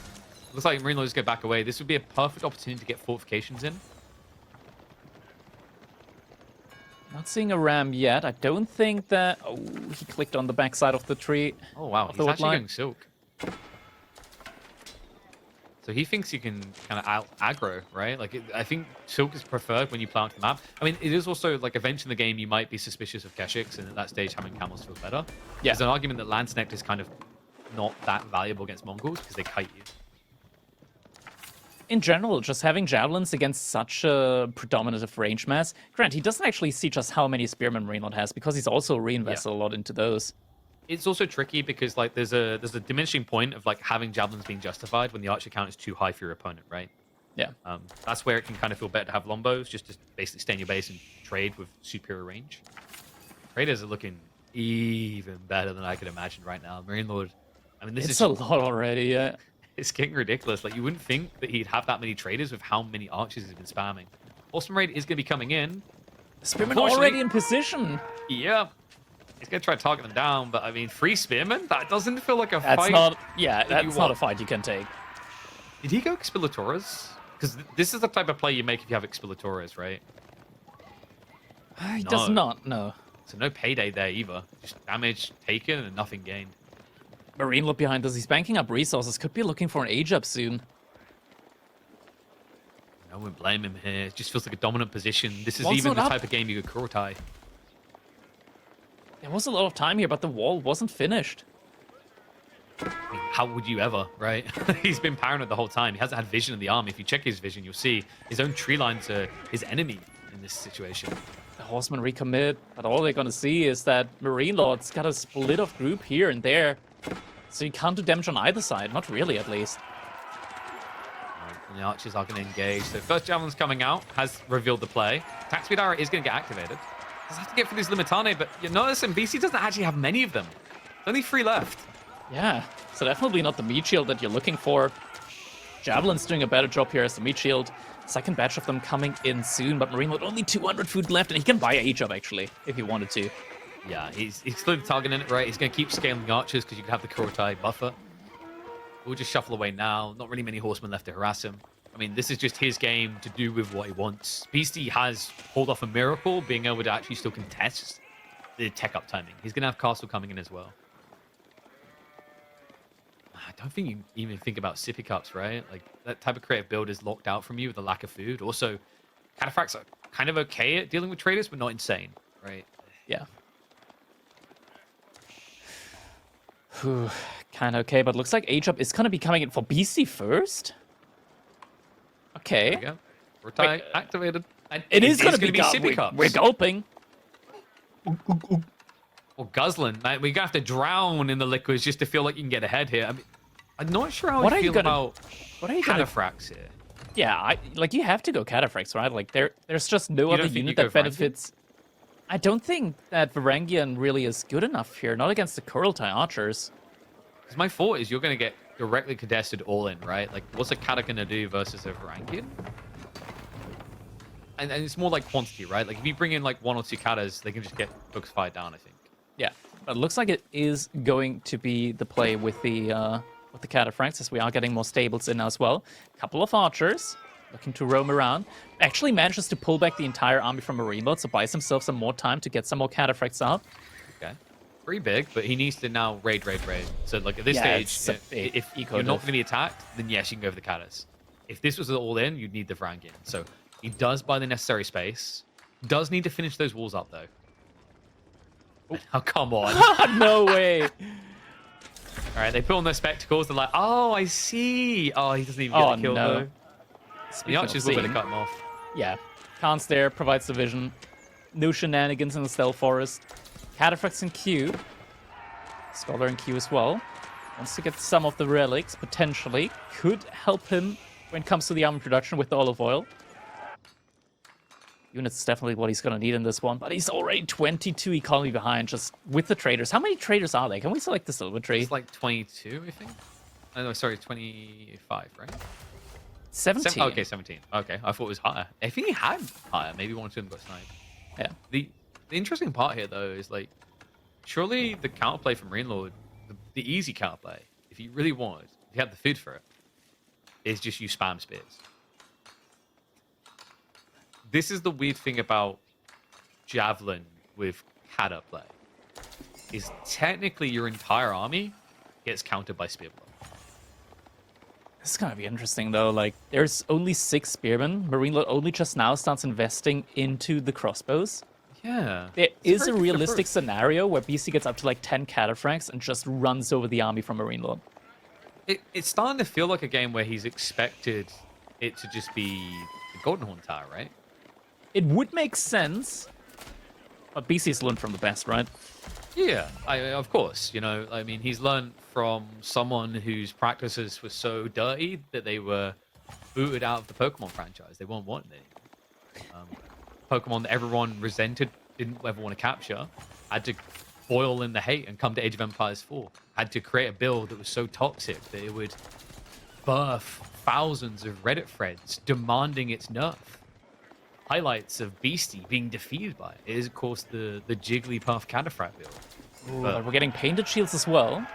Looks like MarineLorD just get back away. This would be a perfect opportunity to get fortifications in. Not seeing a ram yet. I don't think that... Oh, he clicked on the backside of the tree. Oh, wow. He's actually going silk. So he thinks you can kind of out-aggro, right? Like, I think silk is preferred when you plant the map. I mean, it is also, like, eventually in the game, you might be suspicious of Keshiks, and at that stage, having camels feels better. Yeah. There's an argument that Lanceneck is kind of not that valuable against Mongols because they kite you. In general, just having javelins against such a predominant range mass. Grant, he doesn't actually see just how many spearmen MarineLorD has because he's also reinvested a lot into those. It's also tricky because like there's a diminishing point of like having javelins being justified when the archer count is too high for your opponent, right? Yeah. That's where it can kind of feel better to have longbows just to basically stay in your base and trade with superior range. Traders are looking even better than I could imagine right now. MarineLorD, I mean, this is a lot already, yeah. It's getting ridiculous. Like, you wouldn't think that he'd have that many traders with how many archers he's been spamming. Horseman Raid is going to be coming in. Spearman already in position. Yeah. He's going to try to target them down, but I mean, 3 spearmen? That doesn't feel like a fight. That's not a fight you can take. Did he go Expillatores? Because this is the type of play you make if you have Expillatores, right? He does not, no. So no payday there either. Just damage taken and nothing gained. MarineLorD behind us. He's banking up resources. Could be looking for an age up soon. I wouldn't blame him here. It just feels like a dominant position. This is even the type of game you could Kurotai. There was a lot of time here, but the wall wasn't finished. I mean, how would you ever, right? He's been paranoid the whole time. He hasn't had vision of the army. If you check his vision, you'll see his own tree lines are his enemy in this situation. The horsemen recommit, but all they're going to see is that MarineLorD's got a split of group here and there. So you can't do damage on either side. Not really, at least. And the archers are going to engage. So first javelin's coming out, has revealed the play. Attack speed arrow is going to get activated. Does have to get through these Limitane, but you notice BC doesn't actually have many of them. There's only 3 left. Yeah, so definitely not the meat shield that you're looking for. Javelin's doing a better job here as the meat shield. Second batch of them coming in soon, but MarineLorD only 200 food left, and he can buy a H-up, actually, if he wanted to. Yeah, he's clearly targeting it, right? He's going to keep scaling the archers because you can have the Kurotai buffer. We'll just shuffle away now. Not really many horsemen left to harass him. I mean, this is just his game to do with what he wants. Beasty has pulled off a miracle, being able to actually still contest the tech up timing. He's going to have Castle coming in as well. don't think you even think about sippy cups, right? Like that type of creative build is locked out from you with the lack of food. Also, cataphracts are kind of okay at dealing with traders, but not insane, right? Yeah. Kind of okay, but looks like H-Up is going to be coming in for Beasty first. Okay. There we go. Rotai activated. And It is going to be sippy cups. We're gulping. Or guzzling. Like, we're going to have to drown in the liquids just to feel like you can get ahead here. I mean, I'm not sure how I feel about cataphracts here. Yeah, you have to go cataphracts, right? Like there's just no other unit that benefits. I don't think that Varangian really is good enough here, not against the Kurultai archers. Because my thought is you're going to get directly contested all in, right? Like, what's a Kata going to do versus a Varangian? And it's more like quantity, right? Like, if you bring in, like, 1 or 2 Katas, they can just get focus fire down, I think. Yeah, but it looks like it is going to be the play with the cataphracts, as we are getting more stables in now as well. A couple of archers looking to roam around. Actually manages to pull back the entire army from MarineLorD, so buys himself some more time to get some more cataphracts out. Okay. Pretty big, but he needs to now raid. So, like, at this stage, if you're not going to be attacked, then yes, you can go for the Katas. If this was all in, you'd need the Varangian. So, he does buy the necessary space. Does need to finish those walls up, though. Oh, come on. No way. All right, they put on their spectacles. They're like, oh, I see. Oh, he doesn't even get the kill, though. The archers will cut him off. Yeah. Khans there, provides the vision. No shenanigans in the Stealth Forest. Cataphracts in queue. Scholar in queue as well. Wants to get some of the relics, potentially. Could help him when it comes to the army production with the olive oil. Units is definitely what he's going to need in this one, but he's already 22 economy behind just with the traders. How many traders are there? Can we select the silver tree? It's like 22, I think. Oh, no, sorry, 25, right? 17. Okay, 17. Okay, I thought it was higher. I think he had higher. Maybe one or two of them got sniped. Yeah. The interesting part here, though, is like, surely the counterplay from MarineLorD, the easy counterplay, if you really wanted, if you had the food for it, is just you spam spears. This is the weird thing about Javelin with Kata play, is technically your entire army gets countered by Spear Blow. This is going to be interesting, though. Like, there's only 6 spearmen. MarineLorD only just now starts investing into the crossbows. Yeah. There is a realistic scenario where BC gets up to like 10 cataphracts and just runs over the army from MarineLorD. It's starting to feel like a game where he's expected it to just be the Golden Horn Tower, right? It would make sense, but BC's learned from the best, right? Yeah, of course. You know, I mean, he's learned from someone whose practices were so dirty that they were booted out of the Pokemon franchise. They weren't wanting it. Pokemon that everyone resented, didn't ever want to capture, had to boil in the hate and come to Age of Empires 4. Had to create a build that was so toxic that it would birth thousands of Reddit threads demanding its nerf. Highlights of Beasty being defeated by it is, of course, the Jigglypuff Cataphract build. Ooh, but we're getting painted shields as well.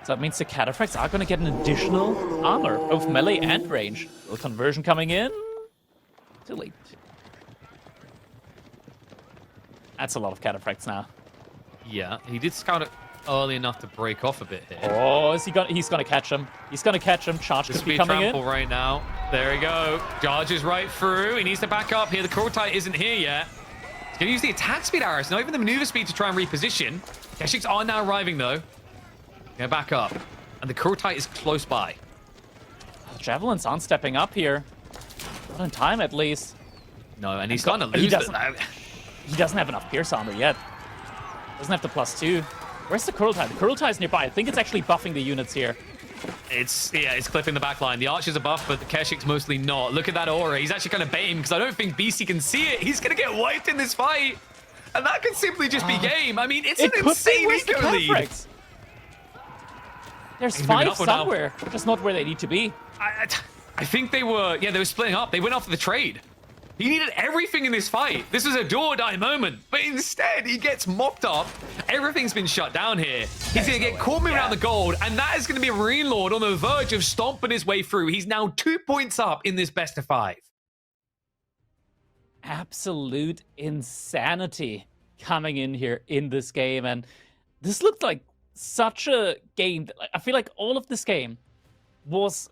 So that means the Cataphracts are going to get an additional armor, both melee and range. Little conversion coming in. Too late. That's a lot of Cataphracts now. Yeah, he did scout it early enough to break off a bit here. Oh, is he he's going to catch him. He's going to catch him. Charge could be coming in. Right now. There we go. Charges right through. He needs to back up here. The Kurultai isn't here yet. He's going to use the attack speed arrows, not even the maneuver speed to try and reposition. Keshiks are now arriving, though. Gonna back up. And the Kurultai is close by. The Javelins aren't stepping up here. Not in time, at least. No, and he's starting to lose it now. He doesn't have enough Pierce armor yet. Doesn't have the +2. Where's the Kurultai? The Kurultai's nearby. I think it's actually buffing the units here. It's clipping the back line. The Archers are buffed, but the Keshik's mostly not. Look at that aura. He's actually kind of baiting because I don't think BC can see it. He's going to get wiped in this fight. And that could simply just be game. I mean, it's an insane eco lead. There's 5 somewhere, just not where they need to be. I think they were splitting up. They went after the trade. He needed everything in this fight. This was a do or die moment. But instead, he gets mopped up. Everything's been shut down here. He's going to get caught moving around the gold. And that is going to be a MarineLorD on the verge of stomping his way through. He's now 2 points up in this best of 5. Absolute insanity coming in here in this game. And this looked like such a game. I feel like all of this game was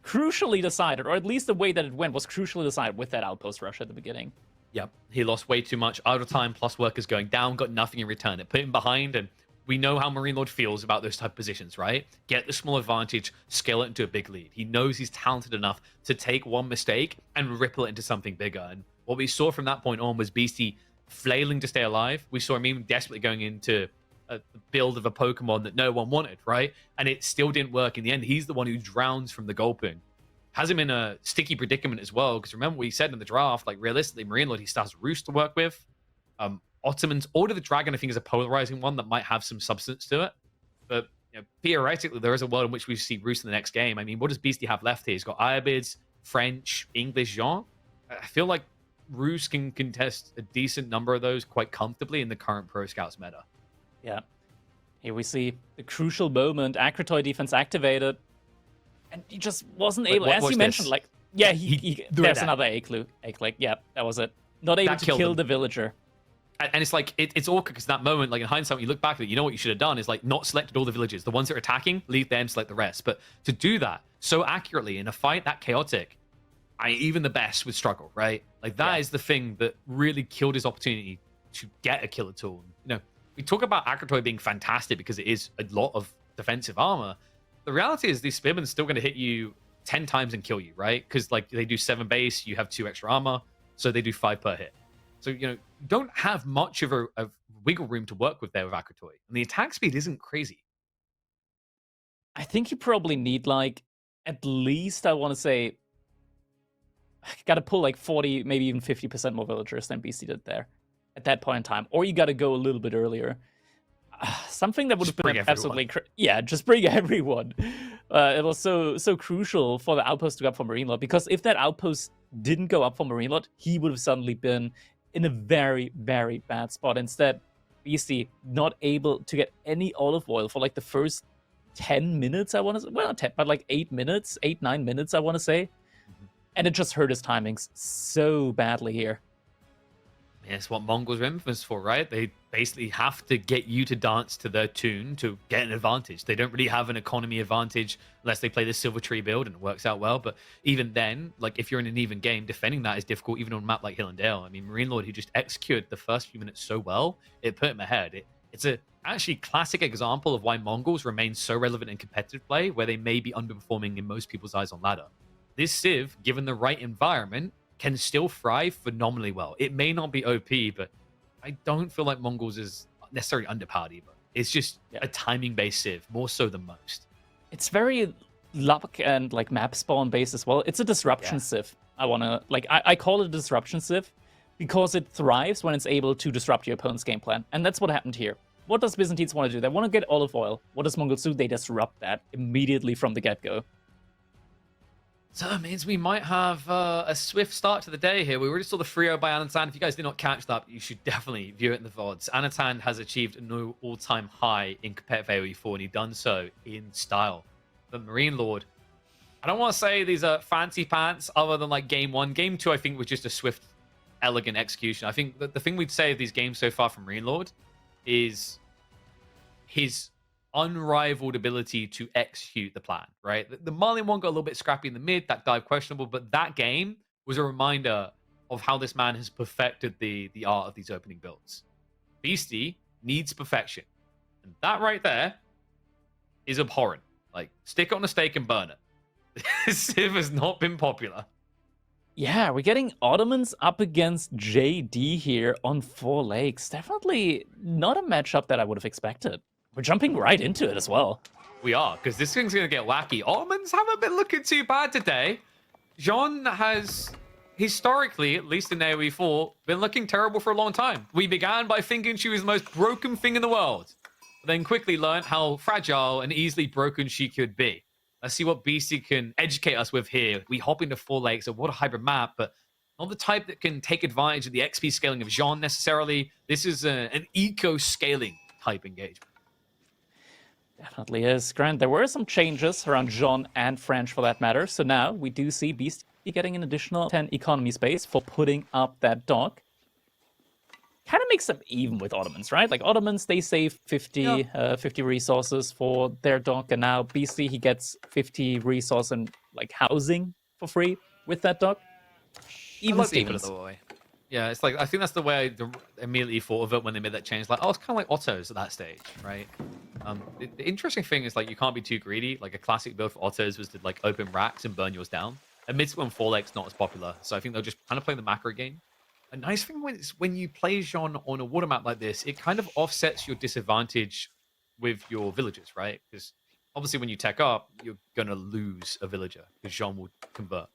crucially decided, or at least the way that it went was crucially decided with that outpost rush at the beginning. Yep, he lost way too much idle time plus workers going down, got nothing in return. It put him behind, and we know how MarineLorD feels about those type of positions, right? Get the small advantage, scale it into a big lead. He knows he's talented enough to take one mistake and ripple it into something bigger. And what we saw from that point on was Beasty flailing to stay alive. We saw him even desperately going into a build of a Pokemon that no one wanted, right? And it still didn't work. In the end, he's the one who drowns from the gulping. Has him in a sticky predicament as well, because remember what he said in the draft, like realistically, MarineLorD, he still has Roost to work with. Ottoman's Order of the Dragon, I think, is a polarizing one that might have some substance to it. But theoretically, there is a world in which we see Roost in the next game. I mean, what does Beastie have left here? He's got Ayabids, French, English, Jean. I feel like Roost can contest a decent number of those quite comfortably in the current Pro Scouts meta. Yeah. Here we see the crucial moment, Akratoy defense activated. And he just wasn't able, as you mentioned, like, yeah, there's another A-click. Yeah, that was it. Not able to kill the villager. And it's like, it's awkward because that moment, like in hindsight, when you look back at it, you know what you should have done is like not selected all the villagers. The ones that are attacking, leave them, select the rest. But to do that so accurately in a fight that chaotic, even the best would struggle, right? Like that is the thing that really killed his opportunity to get a killer tool. We talk about Akratoy being fantastic because it is a lot of defensive armor. The reality is these spearmen are still going to hit you 10 times and kill you, right? Because like they do 7 base, you have 2 extra armor, so they do 5 per hit. So you don't have much of a wiggle room to work with there with Akratoy, and the attack speed isn't crazy. I think you probably need like at least, I want to say, got to pull like 40, maybe even 50% more villagers than BC did there at that point in time, or you got to go a little bit earlier. Something that would have been absolutely just bring everyone. It was so crucial for the outpost to go up for MarineLorD, because if that outpost didn't go up for MarineLorD, he would have suddenly been in a very, very bad spot. Instead, Beastie not able to get any olive oil for like the first 10 minutes, I want to say. Well, not 10, but like 8 minutes, 9 minutes, I want to say. And it just hurt his timings so badly here. Yeah, it's what Mongols are infamous for, right? They basically have to get you to dance to their tune to get an advantage. They don't really have an economy advantage unless they play the Silver Tree build, and it works out well. But even then, like if you're in an even game, defending that is difficult, even on a map like Hill and Dale. I mean, MarineLorD, who just executed the first few minutes so well, it put him ahead. It's a actually classic example of why Mongols remain so relevant in competitive play, where they may be underperforming in most people's eyes on ladder. This Civ, given the right environment, can still thrive phenomenally well. It may not be OP, but I don't feel like Mongols is necessarily underpowered either. It's just a timing-based Civ, more so than most. It's very luck and like map spawn based as well. It's a disruption Civ. I call it a disruption Civ because it thrives when it's able to disrupt your opponent's game plan. And that's what happened here. What does Byzantines want to do? They want to get olive oil. What does Mongols do? They disrupt that immediately from the get-go. So it means we might have a swift start to the day here. We already saw the 3-0 by Anatan. If you guys did not catch that, you should definitely view it in the VODs. Anatan has achieved a new all-time high in competitive AoE4, and he done so in style. But MarineLorD, I don't want to say these are fancy pants other than like game 1. Game 2, I think, was just a swift, elegant execution. I think the thing we'd say of these games so far from MarineLorD is his unrivaled ability to execute the plan, right? The Marlin one got a little bit scrappy in the mid, that dive questionable, but that game was a reminder of how this man has perfected the art of these opening builds. Beastie needs perfection. And that right there is abhorrent. Like, stick it on a stake and burn it. Civ has not been popular. Yeah, we're getting Ottomans up against JD here on 4 lakes. Definitely not a matchup that I would have expected. We're jumping right into it as well. We are, because this thing's going to get wacky. Ottomans haven't been looking too bad today. Jean has, historically, at least in AoE4, been looking terrible for a long time. We began by thinking she was the most broken thing in the world, but then quickly learned how fragile and easily broken she could be. Let's see what Beastie can educate us with here. We hop into 4 lakes, so what a hybrid map, but not the type that can take advantage of the XP scaling of Jean necessarily. This is an eco-scaling type engagement. Definitely is. Grant, there were some changes around Jean and French for that matter. So now we do see Beastie getting an additional 10 economy space for putting up that dock. kind of makes them even with Ottomans, right? Like Ottomans, they save 50, 50 resources for their dock, and now Beasty, he gets 50 resource and like housing for free with that dock. I Even like the even Stevens. the way. Yeah, it's like I think that's the way I immediately thought of it when they made that change. Like, oh, it's kind of like Ottos at that stage, right? The interesting thing is like you can't be too greedy. Like a classic build for Ottos was to like open racks and burn yours down. Amidst when 4-leg's not as popular, so I think they'll just kind of play the macro game. A nice thing when you play Jean on a water map like this, it kind of offsets your disadvantage with your villagers, right? Because obviously when you tech up, you're gonna lose a villager because Jean will convert.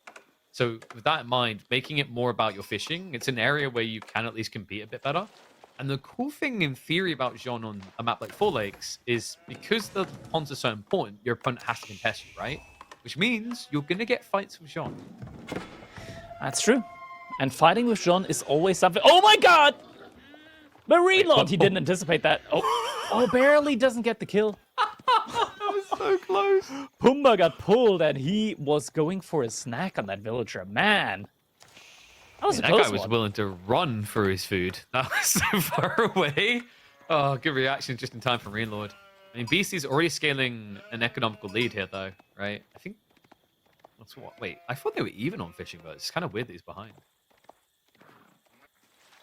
So with that in mind, making it more about your fishing, it's an area where you can at least compete a bit better. And the cool thing in theory about Jean on a map like Four Lakes is because the ponds are so important, your opponent has to contest you, right? Which means you're going to get fights with Jean. That's true. And fighting with Jean is always something. Oh my god! MarineLorD, he didn't anticipate that. Oh, barely doesn't get the kill. That was so close. Pumba got pulled and he was going for a snack on that villager. Man. That was a close That guy was one. willing to run for his food. That was so far away. Oh, good reaction just in time for MarineLorD. I mean, Beasty's already scaling an economical lead here, though, right? I think. That's what. Wait, I thought they were even on fishing boats. It's kind of weird that he's behind.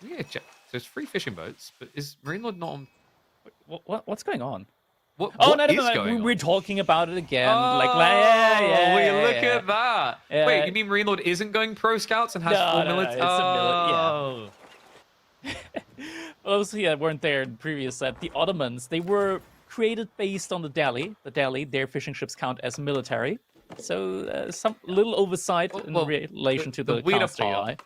Yeah, check. So it's 3 fishing boats, but is MarineLorD not on? What's going on? What Oh, what no, is no, no, going we're on? talking about it again. Oh, yeah. look at that. Yeah. Wait, you mean MarineLorD isn't going pro scouts and has No, full no, no, military? it's a Oh. Those who weren't there in the previous set, the Ottomans, they were created based on the Delhi. The Delhi, their fishing ships count as military. So some little oversight in relation to the weirder caster part AI.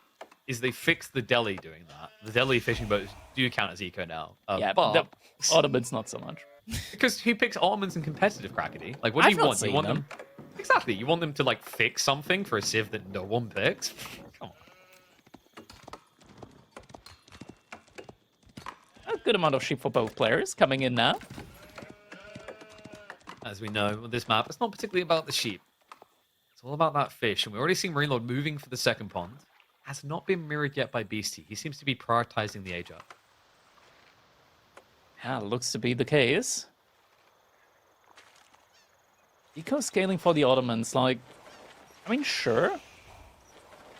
is they fixed the Delhi doing that. The Delhi fishing boats do count as eco now. Yeah, but the Ottomans not so much. because who picks Ottomans in competitive, Crackety? Like, what do I've you not want? You seen want them. Exactly. You want them to like fix something for a civ that no one picks? Come on. A good amount of sheep for both players coming in now. As we know, on this map, it's not particularly about the sheep. It's all about that fish. And we already seen MarineLorD moving for the second pond. Has not been mirrored yet by Beasty. He seems to be prioritizing the age up. Yeah, looks to be the case. Eco scaling for the Ottomans, like, I mean, sure.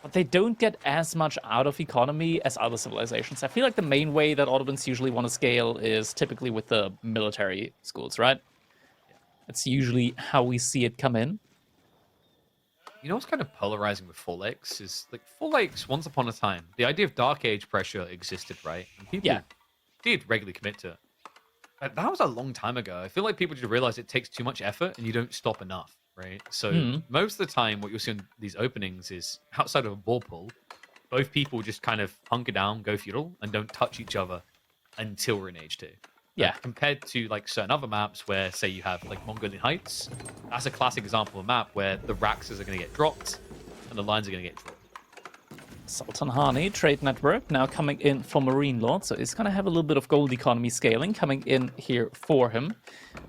But they don't get as much out of economy as other civilizations. I feel like the main way that Ottomans usually want to scale is typically with the military schools, right? That's usually how we see it come in. You know what's kind of polarizing with Four Lakes is like Four Lakes, once upon a time, the idea of Dark Age pressure existed, right? And people did regularly commit to it. But that was a long time ago. I feel like people just realize it takes too much effort and you don't stop enough, right? So most of the time, what you'll see on these openings is outside of a ball pool, both people just kind of hunker down, go feudal, and don't touch each other until we're in Age 2. Yeah. Compared to like certain other maps where, say, you have like Mongolian Heights, that's a classic example of a map where the Raxes are going to get dropped and the lines are going to get dropped. Sultan Hani, Trade Network, now coming in for MarineLorD, so he's going to have a little bit of gold economy scaling coming in here for him.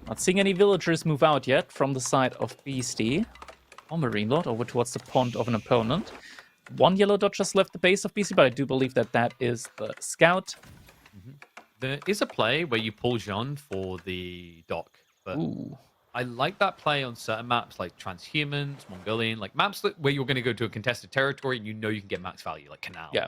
Not seeing any villagers move out yet from the side of Beasty or MarineLorD over towards the pond of an opponent. One yellow dot just left the base of Beasty, but I do believe that that is the scout. There is a play where you pull Jean for the dock, but I like that play on certain maps like Transhumans, Mongolian, like maps where you're going to go to a contested territory and you know you can get max value, like Canal. Yeah.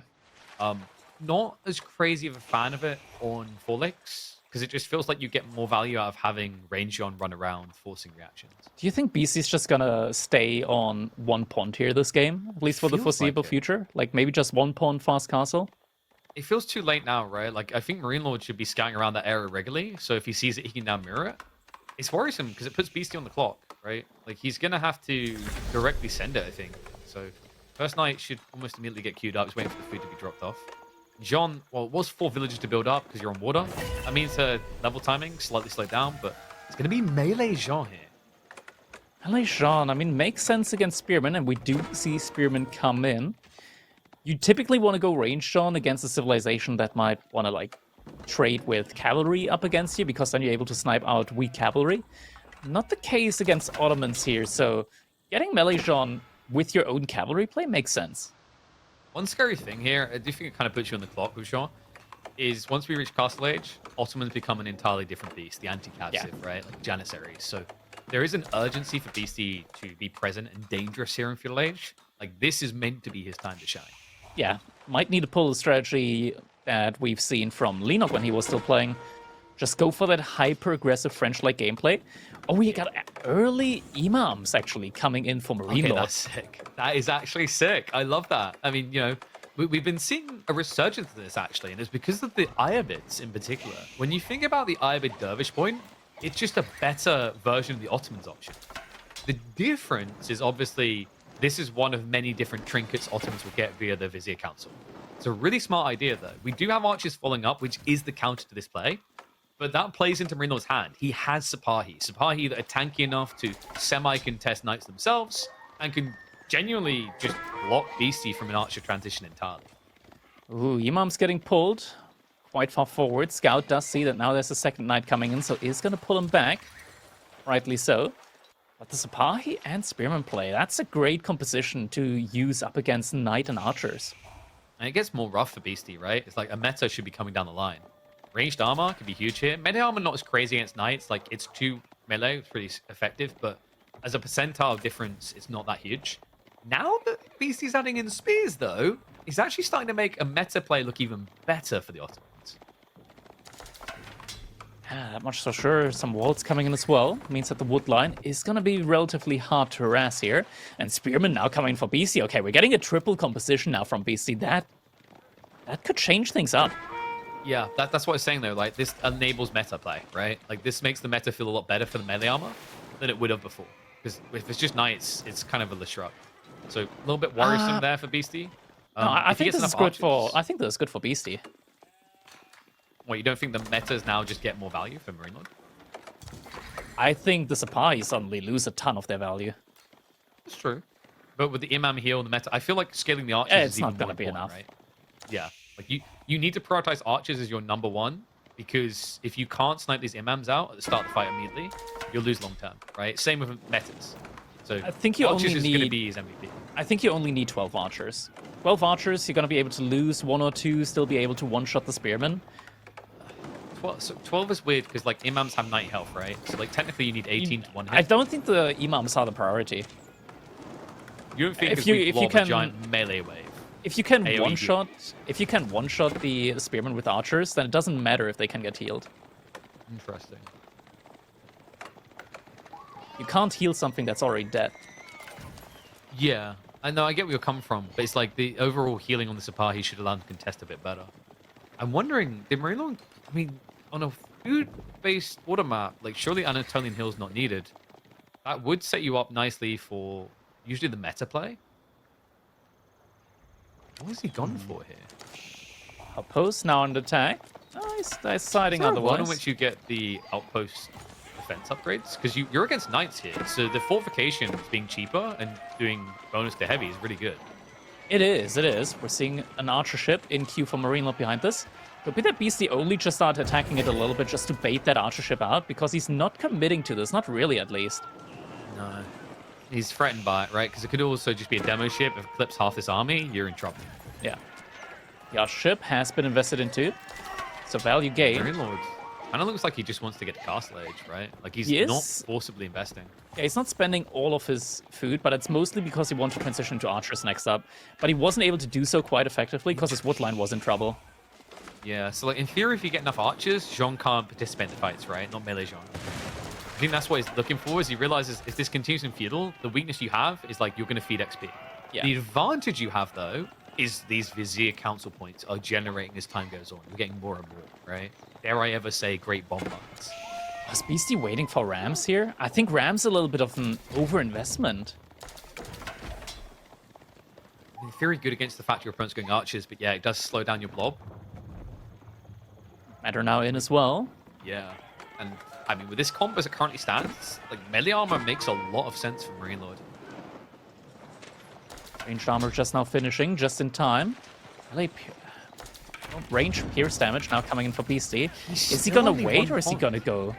Not as crazy of a fan of it on Four Lakes, because it just feels like you get more value out of having range Jean run around, forcing reactions. Do you think Beasty's just going to stay on one pond here this game, at least for the foreseeable future? Like maybe just one pond fast castle? It feels too late now, right? Like, I think MarineLorD should be scouting around that area regularly, so if he sees it, he can now mirror it. It's worrisome, because it puts Beasty on the clock, right? Like, he's going to have to directly send it, I think. So, first night should almost immediately get queued up. He's waiting for the food to be dropped off. Jean, well, it was 4 villages to build up, because you're on water. That means level timing slightly slowed down, but it's going to be melee Jean here. Melee Jean, I mean, makes sense against Spearmen, and we do see Spearmen come in. You typically want to go range Jean against a civilization that might want to, like, trade with cavalry up against you, because then you're able to snipe out weak cavalry. Not the case against Ottomans here, so getting melee Jean with your own cavalry play makes sense. One scary thing here, I do think it kind of puts you on the clock with Jean. is once we reach Castle Age, Ottomans become an entirely different beast, the anti-captive, Yeah. right? Like Janissaries. So there is an urgency for Beasty to be present and dangerous here in Feudal Age. Like, this is meant to be his time to shine. Yeah, might need to pull the strategy that we've seen from Lenok when he was still playing. Just go for that hyper-aggressive French-like gameplay. Oh, we got early imams actually coming in for Okay, MarineLorD. that's sick. That is actually sick. I love that. I mean, you know, we've been seeing a resurgence of this actually, and it's because of the Ayabids in particular. When you think about the Ayabid Dervish point, it's just a better version of the Ottomans option. The difference is obviously this is one of many different trinkets Ottomans will get via the Vizier Council. It's a really smart idea though. We do have archers following up, which is the counter to this play. But that plays into MarineLorD's hand. He has Sipahi. Sipahi that are tanky enough to semi-contest knights themselves and can genuinely just block Beasty from an archer transition entirely. Ooh, Imam's getting pulled quite far forward. Scout does see that now there's a second knight coming in, so is going to pull him back. Rightly so. But the Sipahi and Spearman play, that's a great composition to use up against knight and archers. And it gets more rough for Beasty, right? It's like a meta should be coming down the line. Ranged armor could be huge here. Melee armor not as crazy against knights. Like, it's 2 melee, it's pretty effective, but as a percentile difference, it's not that huge. Now that Beasty's adding in spears, though, he's actually starting to make a meta play look even better for the Ottomans. That much so sure. Some walls coming in as well. Means that the wood line is going to be relatively hard to harass here. And Spearman now coming for Beasty. Okay, we're getting a triple composition now from Beasty. That could change things up. Yeah, that's what I was saying, though. Like, this enables meta play, right? Like, this makes the meta feel a lot better for the melee armor than it would have before. Because if it's just knights, it's kind of a Leshruck. So, a little bit worrisome there for Beasty. No, I if he think gets this is enough good for. archers- I think this is good for Beasty. What, you don't think the metas now just get more value for MarineLorD? I think the Sipahi suddenly lose a ton of their value. That's true. But with the Imam heal and the meta, I feel like scaling the archers It's is even not more gonna be important, enough. right? Yeah. Like, you need to prioritize archers as your number one, because if you can't snipe these Imams out at the start of the fight immediately, you'll lose long term, right? Same with metas. So I think you archers only is going to need- be his MVP. I think you only need 12 archers. 12 archers, you're going to be able to lose 1 or 2, still be able to one-shot the spearman. 12 is weird because, like, Imams have 90 health, right? So, like, technically you need 18 to one hit. I don't think the imams are the priority. You don't think if if you- we if you blob can- a giant melee wave? If you can AoE one-shot the spearman with archers, then it doesn't matter if they can get healed. Interesting. You can't heal something that's already dead. Yeah, I know. I get where you're coming from, but it's like the overall healing on the Sipahi should allow him to contest a bit better. I'm wondering, did MarineLorD? I mean, on a food-based water map, like surely Anatolian Hill's not needed. That would set you up nicely for usually the meta play. What has he gone for here? Outpost now under attack. Nice siding Is there a world in otherwise. which you get the outpost defense upgrades? Because you're against knights here, so the fortifications being cheaper and doing bonus to heavy is really good. It is. We're seeing an archer ship in queue for MarineLorD behind this. Could be that Beasty only just started attacking it a little bit just to bait that archer ship out, because he's not committing to this, not really at least. No. He's threatened by it, right? Because it could also just be a demo ship. If it clips half this army, you're in trouble. Yeah. The archer ship has been invested into. So value gain. MarineLorD kind of looks like he just wants to get to Castle Age, right? Like he's He not is. forcibly investing. Yeah, he's not spending all of his food, but it's mostly because he wanted to transition to archers next up. But he wasn't able to do so quite effectively because his wood line was in trouble. Yeah, so like in theory, if you get enough archers, Jean can't participate in the fights, right? Not melee Jean. I think that's what he's looking for, is he realizes if this continues in feudal, the weakness you have is like you're going to feed XP. Yeah. The advantage you have, though, is these Vizier Council points are generating as time goes on. You're getting more and more, right? Dare I ever say great bomb lines? Was Beasty waiting for Rams here? I think Rams a little bit of an overinvestment. In theory, good against the fact your opponent's going archers, but yeah, it does slow down your blob. Matter now in as well. Yeah, and I mean, with this comp as it currently stands, like melee armor makes a lot of sense for MarineLorD. Ranged armor just now finishing, just in time. Range pierce damage now coming in for Beasty. He's Is he still gonna only wait one or is he point. gonna go?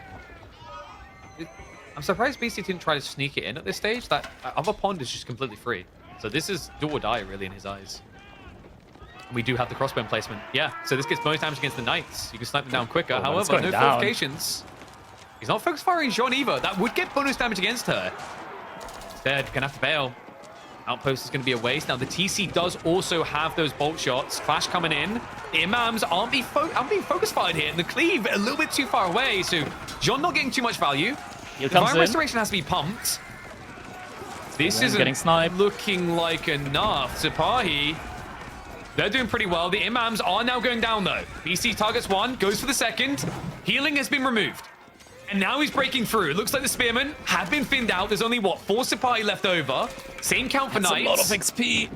I'm surprised Beasty didn't try to sneak it in at this stage. That other pond is just completely free. So this is do or die, really, in his eyes. We do have the crossbow placement. Yeah, so this gets bonus damage against the knights. You can snipe them down quicker. Oh, However, no down. fortifications. He's not focus firing Jean either. That would get bonus damage against her. Instead, gonna have to bail. Outpost is going to be a waste. Now, the TC does also have those bolt shots. Clash coming in. The imams aren't being focus fired here. And the cleave a little bit too far away. So, Jean not getting too much value. Divine Restoration has to be pumped. This isn't looking like enough. Sipahi, they're doing pretty well. The imams are now going down, though. BC targets one, goes for the second. Healing has been removed. And now he's breaking through. It looks like the spearmen have been thinned out. There's only, what, 4 Sipahi left over. Same count for knights. A lot of XP.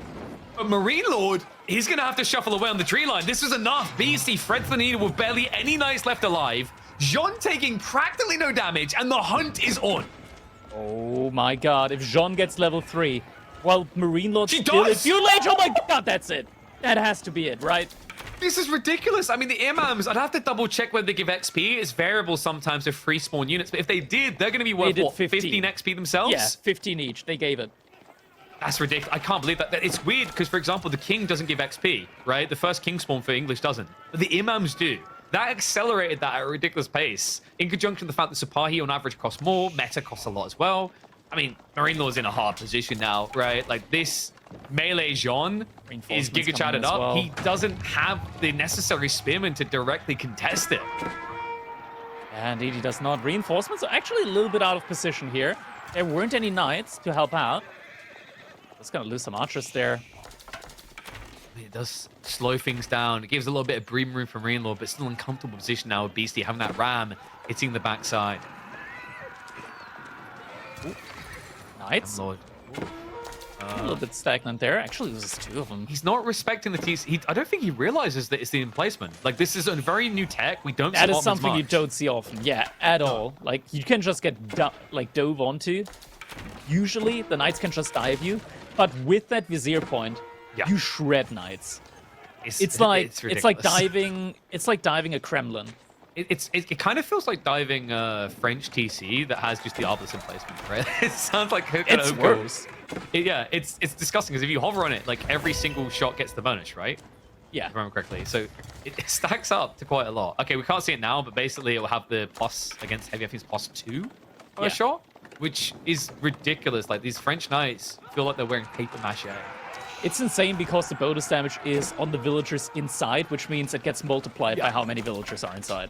But MarineLorD, he's going to have to shuffle away on the tree line. This is enough. Beasty threads the needle with barely any knights left alive. Jean taking practically no damage, and the hunt is on. Oh my god. If Jean gets level 3, well, MarineLorD still is fuel age. Oh my god, that's it. That has to be it, right? This is ridiculous. I mean, the imams, I'd have to double check whether they give XP. It's variable sometimes with free spawn units, but if they did, they're going to be worth, what, 15 XP themselves? Yeah, 15 each. They gave it. That's ridiculous. I can't believe that. It's weird because, for example, the king doesn't give XP, right? The first king spawn for English doesn't, but the imams do. That accelerated that at a ridiculous pace, in conjunction with the fact that Sipahi on average costs more, meta costs a lot as well. I mean, MarineLorD's in a hard position now, right? Like, this melee Jean is giga chatted up. Well. He doesn't have the necessary spearmen to directly contest it. Yeah, indeed, he does not. Reinforcements are actually a little bit out of position here. There weren't any knights to help out. Just gonna lose some archers there. It does slow things down. It gives a little bit of breathing room for MarineLorD, but still uncomfortable position now with Beasty having that ram hitting the backside. Knights. A little bit stagnant there. Actually, there's 2 of them. He's not respecting the TC. I don't think he realizes that it's the emplacement. Like, this is a very new tech. We don't see that is something you don't see often. Yeah, at all. Like, you can just get dove onto. Usually, the knights can just dive you. But with that vizier point, you shred knights. It's like diving. It's like diving a Kremlin. It kind of feels like diving French TC that has just the obelisk emplacement, right? It sounds like it's worse. It's disgusting because if you hover on it, like every single shot gets the bonus, right? Yeah. If I remember correctly. So it stacks up to quite a lot. Okay, we can't see it now, but basically it will have the plus against heavy. I think it's +2 per shot, which is ridiculous. Like, these French knights feel like they're wearing paper mache. It's insane because the bonus damage is on the villagers inside, which means it gets multiplied by how many villagers are inside.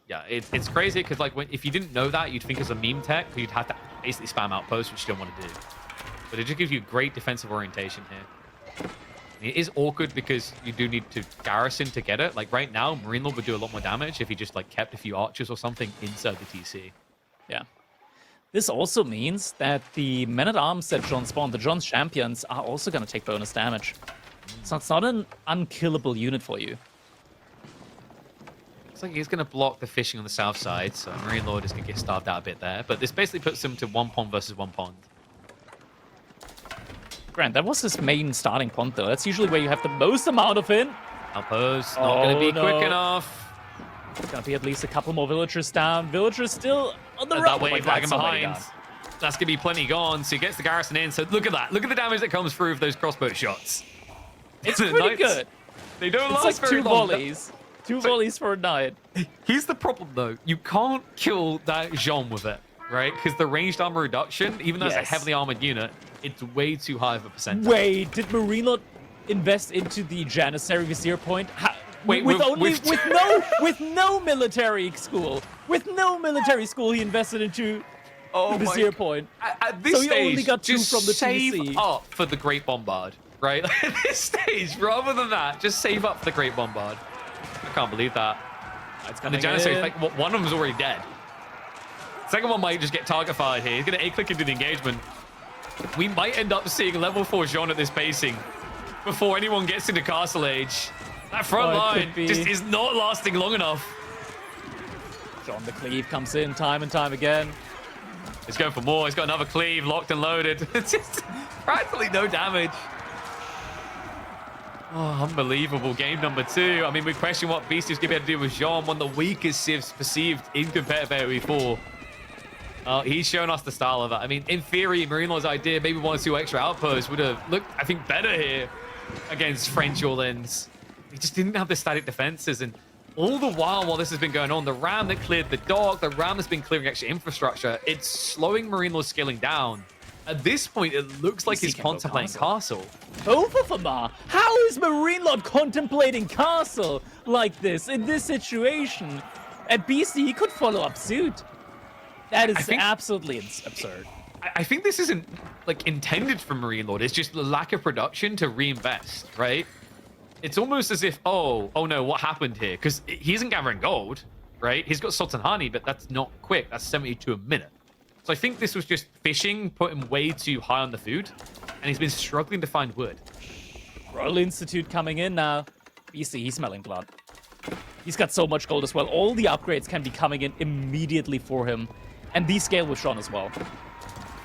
Yeah, it's crazy because, like, if you didn't know that, you'd think as a meme tech, you'd have to basically spam outposts, which you don't want to do. But it just gives you great defensive orientation here. It is awkward because you do need to garrison to get it. Like, right now, MarineLorD would do a lot more damage if he just, like, kept a few archers or something inside the TC. Yeah. This also means that the men-at-arms that Jean spawned, the Jean's champions, are also going to take bonus damage. So it's not an unkillable unit for you. Looks like he's going to block the fishing on the south side, so MarineLorD is going to get starved out a bit there. But this basically puts him to 1 pond versus 1 pond. Grant, that was his main starting pond, though. That's usually where you have the most amount of it. Outpost, not going to be quick enough. It's going to be at least a couple more villagers down. Villagers still on the run. That way, lagging behind. That's going to be plenty gone, so he gets the garrison in. So look at that. Look at the damage that comes through with those crossbow shots. It's pretty good. They don't last like very long. Volleys. 2 volleys for a knight. Here's the problem, though. You can't kill that Jean with it, right? Because the ranged armor reduction, even though it's a heavily armored unit, it's way too high of a percentage. Wait, did MarineLorD invest into the Janissary Vizier point? With no military school. With no military school, he invested into the Vizier point. At this stage, he only got 2 from the save TC. up for the Great Bombard, right? At this stage, rather than that, just save up for the Great Bombard. I can't believe that. And the Janissary, like, one of them is already dead. Second one might just get target fired here. He's going to A-click into the engagement. We might end up seeing level 4 Jean at this pacing before anyone gets into Castle Age. That front line just is not lasting long enough. Jean the cleave comes in time and time again. He's going for more. He's got another cleave locked and loaded. It's just practically no damage. Oh, unbelievable. Game number 2. I mean, we question what Beasty is going to be able to do with Jean, one of the weakest civs perceived in competitive AoE4. He's shown us the style of it. I mean, in theory, MarineLorD's idea, maybe 1 or 2 extra outposts would have looked, I think, better here against French Orleans. he just didn't have the static defenses. And all the while this has been going on, the ram that cleared the dock, the ram that's been clearing extra infrastructure, it's slowing MarineLorD scaling down. At this point, it looks like he's contemplating castle. Both of them are. How is MarineLorD contemplating castle like this in this situation? At Beasty, he could follow up suit. That is absolutely absurd. I think this isn't like intended for MarineLorD. It's just the lack of production to reinvest, right? It's almost as if, oh no, what happened here? Because he isn't gathering gold, right? He's got Sultan Honey, but that's not quick. That's 72 a minute. So I think this was just fishing, put him way too high on the food, and he's been struggling to find wood. Royal Institute coming in now. Beasty, he's smelling blood. He's got so much gold as well. All the upgrades can be coming in immediately for him. And the scale with Sean as well.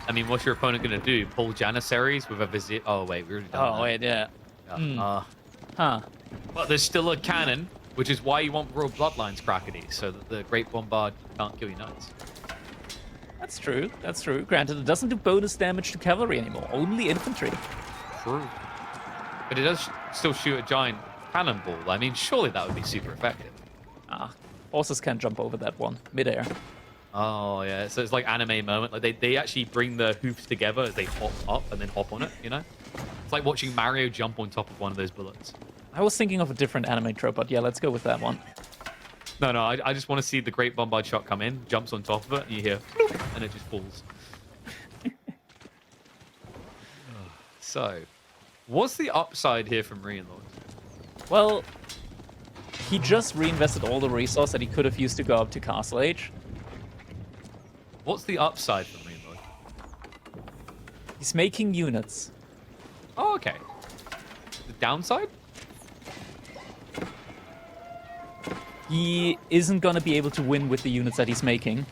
I mean, what's your opponent going to do? Pull Janissaries with a visit? Oh, wait, we already done that. Oh, wait, yeah. But there's still a cannon, which is why you want Royal Bloodlines Crackety, so that the Great Bombard can't kill your knights. That's true. That's true. Granted, it doesn't do bonus damage to cavalry anymore. Only infantry. True. But it does still shoot a giant cannonball. I mean, surely that would be super effective. Horses can't jump over that one. Midair. Oh, yeah. So it's like anime moment. Like they actually bring the hoofs together as they hop up and then hop on it, you know? It's like watching Mario jump on top of one of those bullets. I was thinking of a different anime trope, but yeah, let's go with that one. No, I just want to see the Great Bombard shot come in, jumps on top of it, and you hear, bloop, and it just falls. So, what's the upside here from MarineLorD? Well, he just reinvested all the resource that he could have used to go up to Castle Age. What's the upside for MarineLorD? He's making units. Oh, okay. The downside? He isn't going to be able to win with the units that he's making.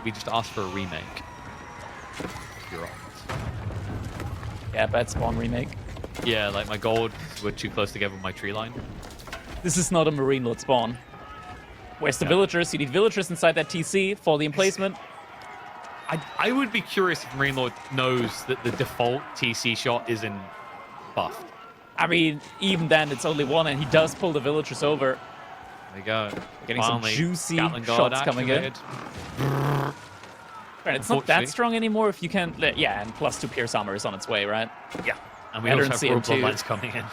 We just asked for a remake. You're right. Yeah, bad spawn remake. Yeah, like my gold were too close together with my tree line. This is not a MarineLorD spawn. Where's the villagers? You need villagers inside that TC for the emplacement. I would be curious if MarineLorD knows that the default TC shot isn't buffed. I mean, even then, it's only one, and he does pull the villagers over. There you go. Getting finally, some juicy Gatling shots Guard coming in. Right, it's not that strong anymore if you can... Yeah, and plus 2 Pierce Armor is on its way, right? Yeah. And we also have Royal CM2. Bloodlines coming in.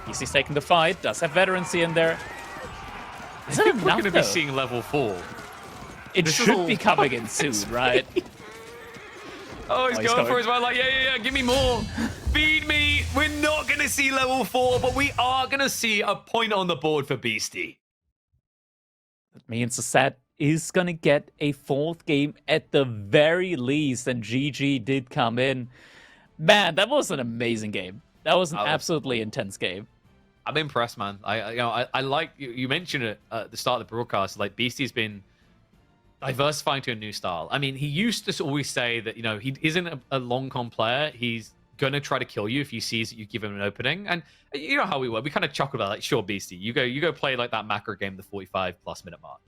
Easy's taking the fight, does have veterancy in there. I think we're going to be seeing level 4. It should be coming in soon, right? Oh, he's going for his one. Like, yeah, give me more. Feed me. We're not going to see level 4, but we are going to see a point on the board for Beasty. That means the set is going to get a 4th game at the very least, and GG did come in. Man, that was an amazing game. That was an absolutely intense game. I'm impressed, man. I like, you mentioned it at the start of the broadcast, like Beasty's been diversifying to a new style. I mean, he used to always say that, he isn't a long con player. He's going to try to kill you if he sees that you give him an opening. And you know how we were. We kind of chuckle about, like, sure, Beasty, you go play like that macro game, the 45+ minute mark.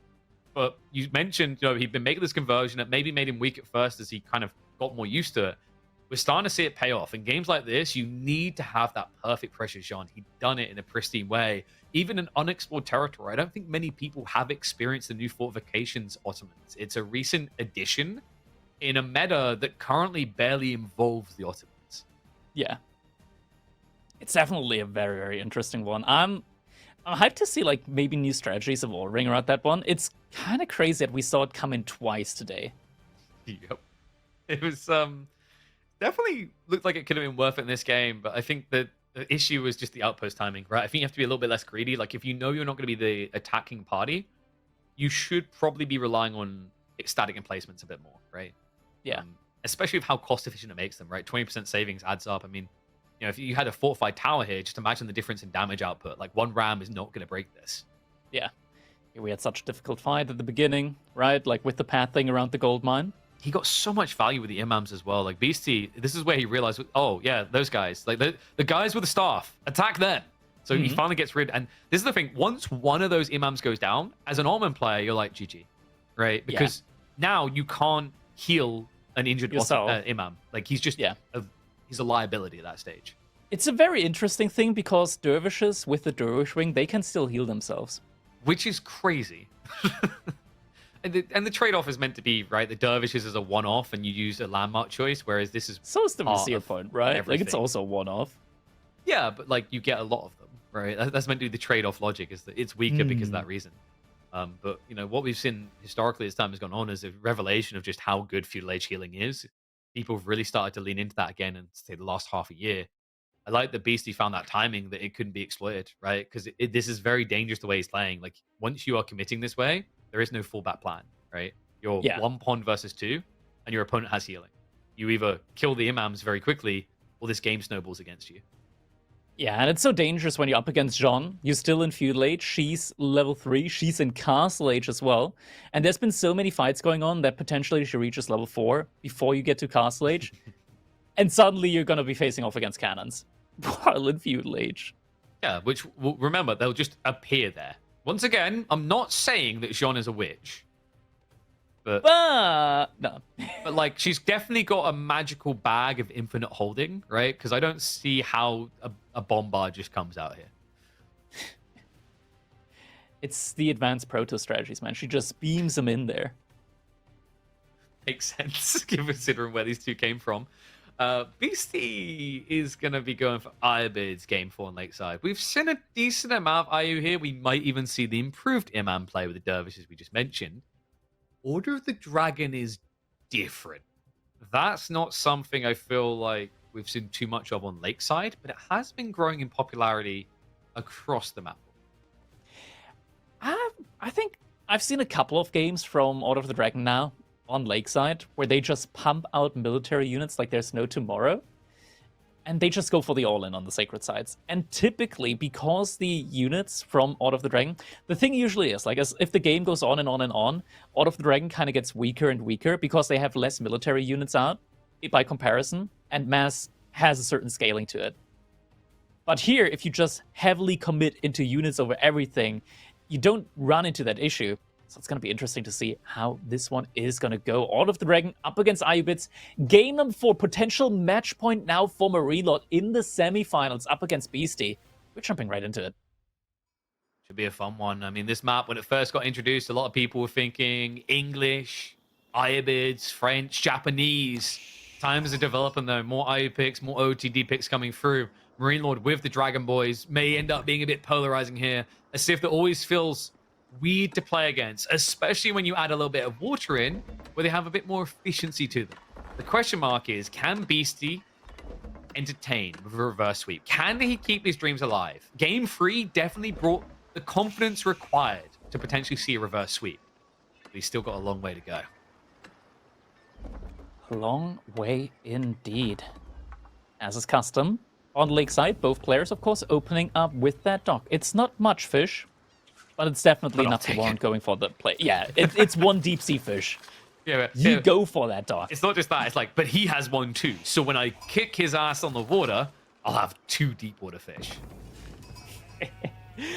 But you mentioned, he'd been making this conversion that maybe made him weak at first as he kind of got more used to it. We're starting to see it pay off. In games like this, you need to have that perfect pressure shot. He'd done it in a pristine way. Even in unexplored territory, I don't think many people have experienced the new fortifications Ottomans. It's a recent addition in a meta that currently barely involves the Ottomans. Yeah. It's definitely a very, very interesting one. I'm hyped to see, like, maybe new strategies evolving around that one. It's kind of crazy that we saw it come in twice today. Yep. It was, definitely looked like it could have been worth it in this game, but I think that the issue was just the outpost timing, right? I think you have to be a little bit less greedy. Like, if you know you're not going to be the attacking party, you should probably be relying on static emplacements a bit more, right? Yeah. Especially with how cost efficient it makes them, right? 20% savings adds up. I mean, if you had a fortified tower here, just imagine the difference in damage output. Like, one ram is not going to break this. Yeah. We had such a difficult fight at the beginning, right? Like, with the path thing around the gold mine. He got so much value with the imams as well. Like, Beasty, this is where he realized, oh, yeah, those guys. Like, the guys with the staff, attack them. So he finally gets rid. And this is the thing. Once one of those imams goes down, as an Orman player, you're like, GG, right? Because now you can't heal an injured yourself. imam. Like he's just he's a liability at that stage. It's a very interesting thing because dervishes with the dervish wing, they can still heal themselves. Which is crazy. and the trade-off is meant to be, right, the dervishes is a one-off and you use a landmark choice, whereas this is So is the Vizier point, right? everything. Like, it's also a one-off. Yeah, but, like, you get a lot of them, right? That's meant to be the trade-off logic, is that it's weaker because of that reason. But, you know, what we've seen historically as time has gone on is a revelation of just how good Feudal Age healing is. People have really started to lean into that again in, say, the last half a year. I like that Beasty found that timing that it couldn't be exploited, right? Because this is very dangerous the way he's playing. Like, once you are committing this way, there is no fallback plan, right? You're one pawn versus two, and your opponent has healing. You either kill the imams very quickly, or this game snowballs against you. Yeah, and it's so dangerous when you're up against Jean. You're still in Feudal Age. She's level 3. She's in Castle Age as well. And there's been so many fights going on that potentially she reaches level 4 before you get to Castle Age. And suddenly you're going to be facing off against cannons while in Feudal Age. Yeah, which, remember, they'll just appear there. Once again, I'm not saying that Jean is a witch. But no. But, like, she's definitely got a magical bag of infinite holding, right? Because I don't see how a bombard just comes out here. It's the advanced proto strategies, man. She just beams them in there. Makes sense, considering where these two came from. Beasty is going to be going for Iobid's game 4 on late side. We've seen a decent amount of IU here. We might even see the improved Imam play with the dervishes we just mentioned. Order of the Dragon is different. That's not something I feel like we've seen too much of on Lakeside, but it has been growing in popularity across the map. I think I've seen a couple of games from Order of the Dragon now on Lakeside where they just pump out military units like there's no tomorrow. And they just go for the all-in on the sacred sides. And typically, because the units from Order of the Dragon, the thing usually is, like, as if the game goes on and on and on, Order of the Dragon kind of gets weaker and weaker because they have less military units out by comparison, and Mass has a certain scaling to it. But here, if you just heavily commit into units over everything, you don't run into that issue. So it's going to be interesting to see how this one is going to go. Order of the Dragon up against Iobid's. Game them for potential match point now for MarineLorD in the semifinals up against Beasty. We're jumping right into it. Should be a fun one. I mean, this map, when it first got introduced, a lot of people were thinking English, Iobids, French, Japanese. Times are developing, though. More IU picks, more OTD picks coming through. MarineLorD with the Dragon Boys may end up being a bit polarizing here. A Civ that always feels weird to play against, especially when you add a little bit of water in, where they have a bit more efficiency to them. The question mark is, can Beasty entertain with a reverse sweep? Can he keep his dreams alive? Game 3 definitely brought the confidence required to potentially see a reverse sweep. But he's still got a long way to go. A long way indeed. As is custom, on Lakeside, both players, of course, opening up with that dock. It's not much fish, but it's definitely enough to warrant going for the play. Yeah, it's one deep sea fish. Yeah, you go for that dock. It's not just that. It's like, but he has one too. So when I kick his ass on the water, I'll have 2 deep water fish.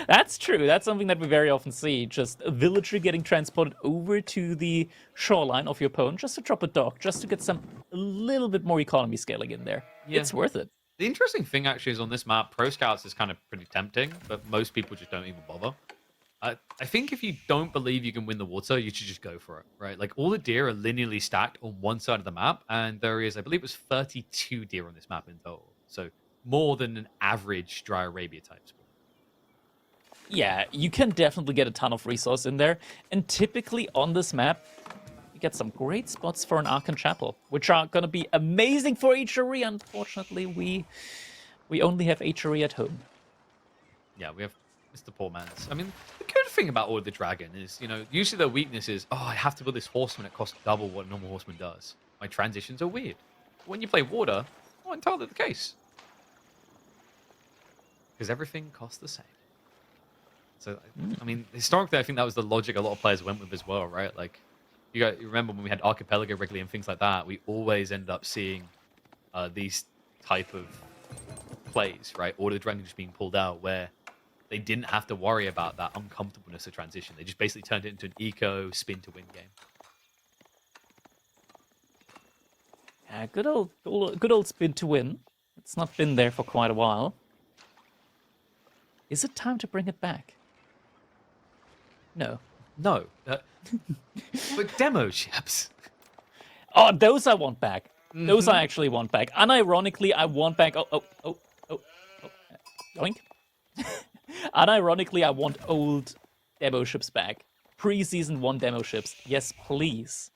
That's true. That's something that we very often see. Just a villager getting transported over to the shoreline of your opponent just to drop a dock, just to get a little bit more economy scaling in there. Yeah. It's worth it. The interesting thing actually is on this map, Pro Scouts is kind of pretty tempting, but most people just don't even bother. I think if you don't believe you can win the water, you should just go for it, right? Like, all the deer are linearly stacked on one side of the map, and there is, I believe it was 32 deer on this map in total. So more than an average Dry Arabia type sport. Yeah, you can definitely get a ton of resource in there. And typically on this map, you get some great spots for an Archon Chapel, which are going to be amazing for HRE. Unfortunately, we only have HRE at home. Yeah, we have Mr. Poor Man's. I mean, the good thing about Order of the Dragon is, you know, usually their weakness is, oh, I have to build this horseman. It costs double what a normal horseman does. My transitions are weird. When you play Water, not entirely the case. Because everything costs the same. So, I mean, historically, I think that was the logic a lot of players went with as well, right? Like, you remember when we had Archipelago Wrigley and things like that, we always end up seeing these type of plays, right? Order of the Dragon just being pulled out where they didn't have to worry about that uncomfortableness of transition. They just basically turned it into an eco spin to win game. Yeah, good old spin to win. It's not been there for quite a while. Is it time to bring it back? No. No. But demo ships. Oh, those I want back. Those I actually want back. Unironically, I want back. Oh. Yoink. Unironically, I want old demo ships back. Pre-season 1 demo ships. Yes, please.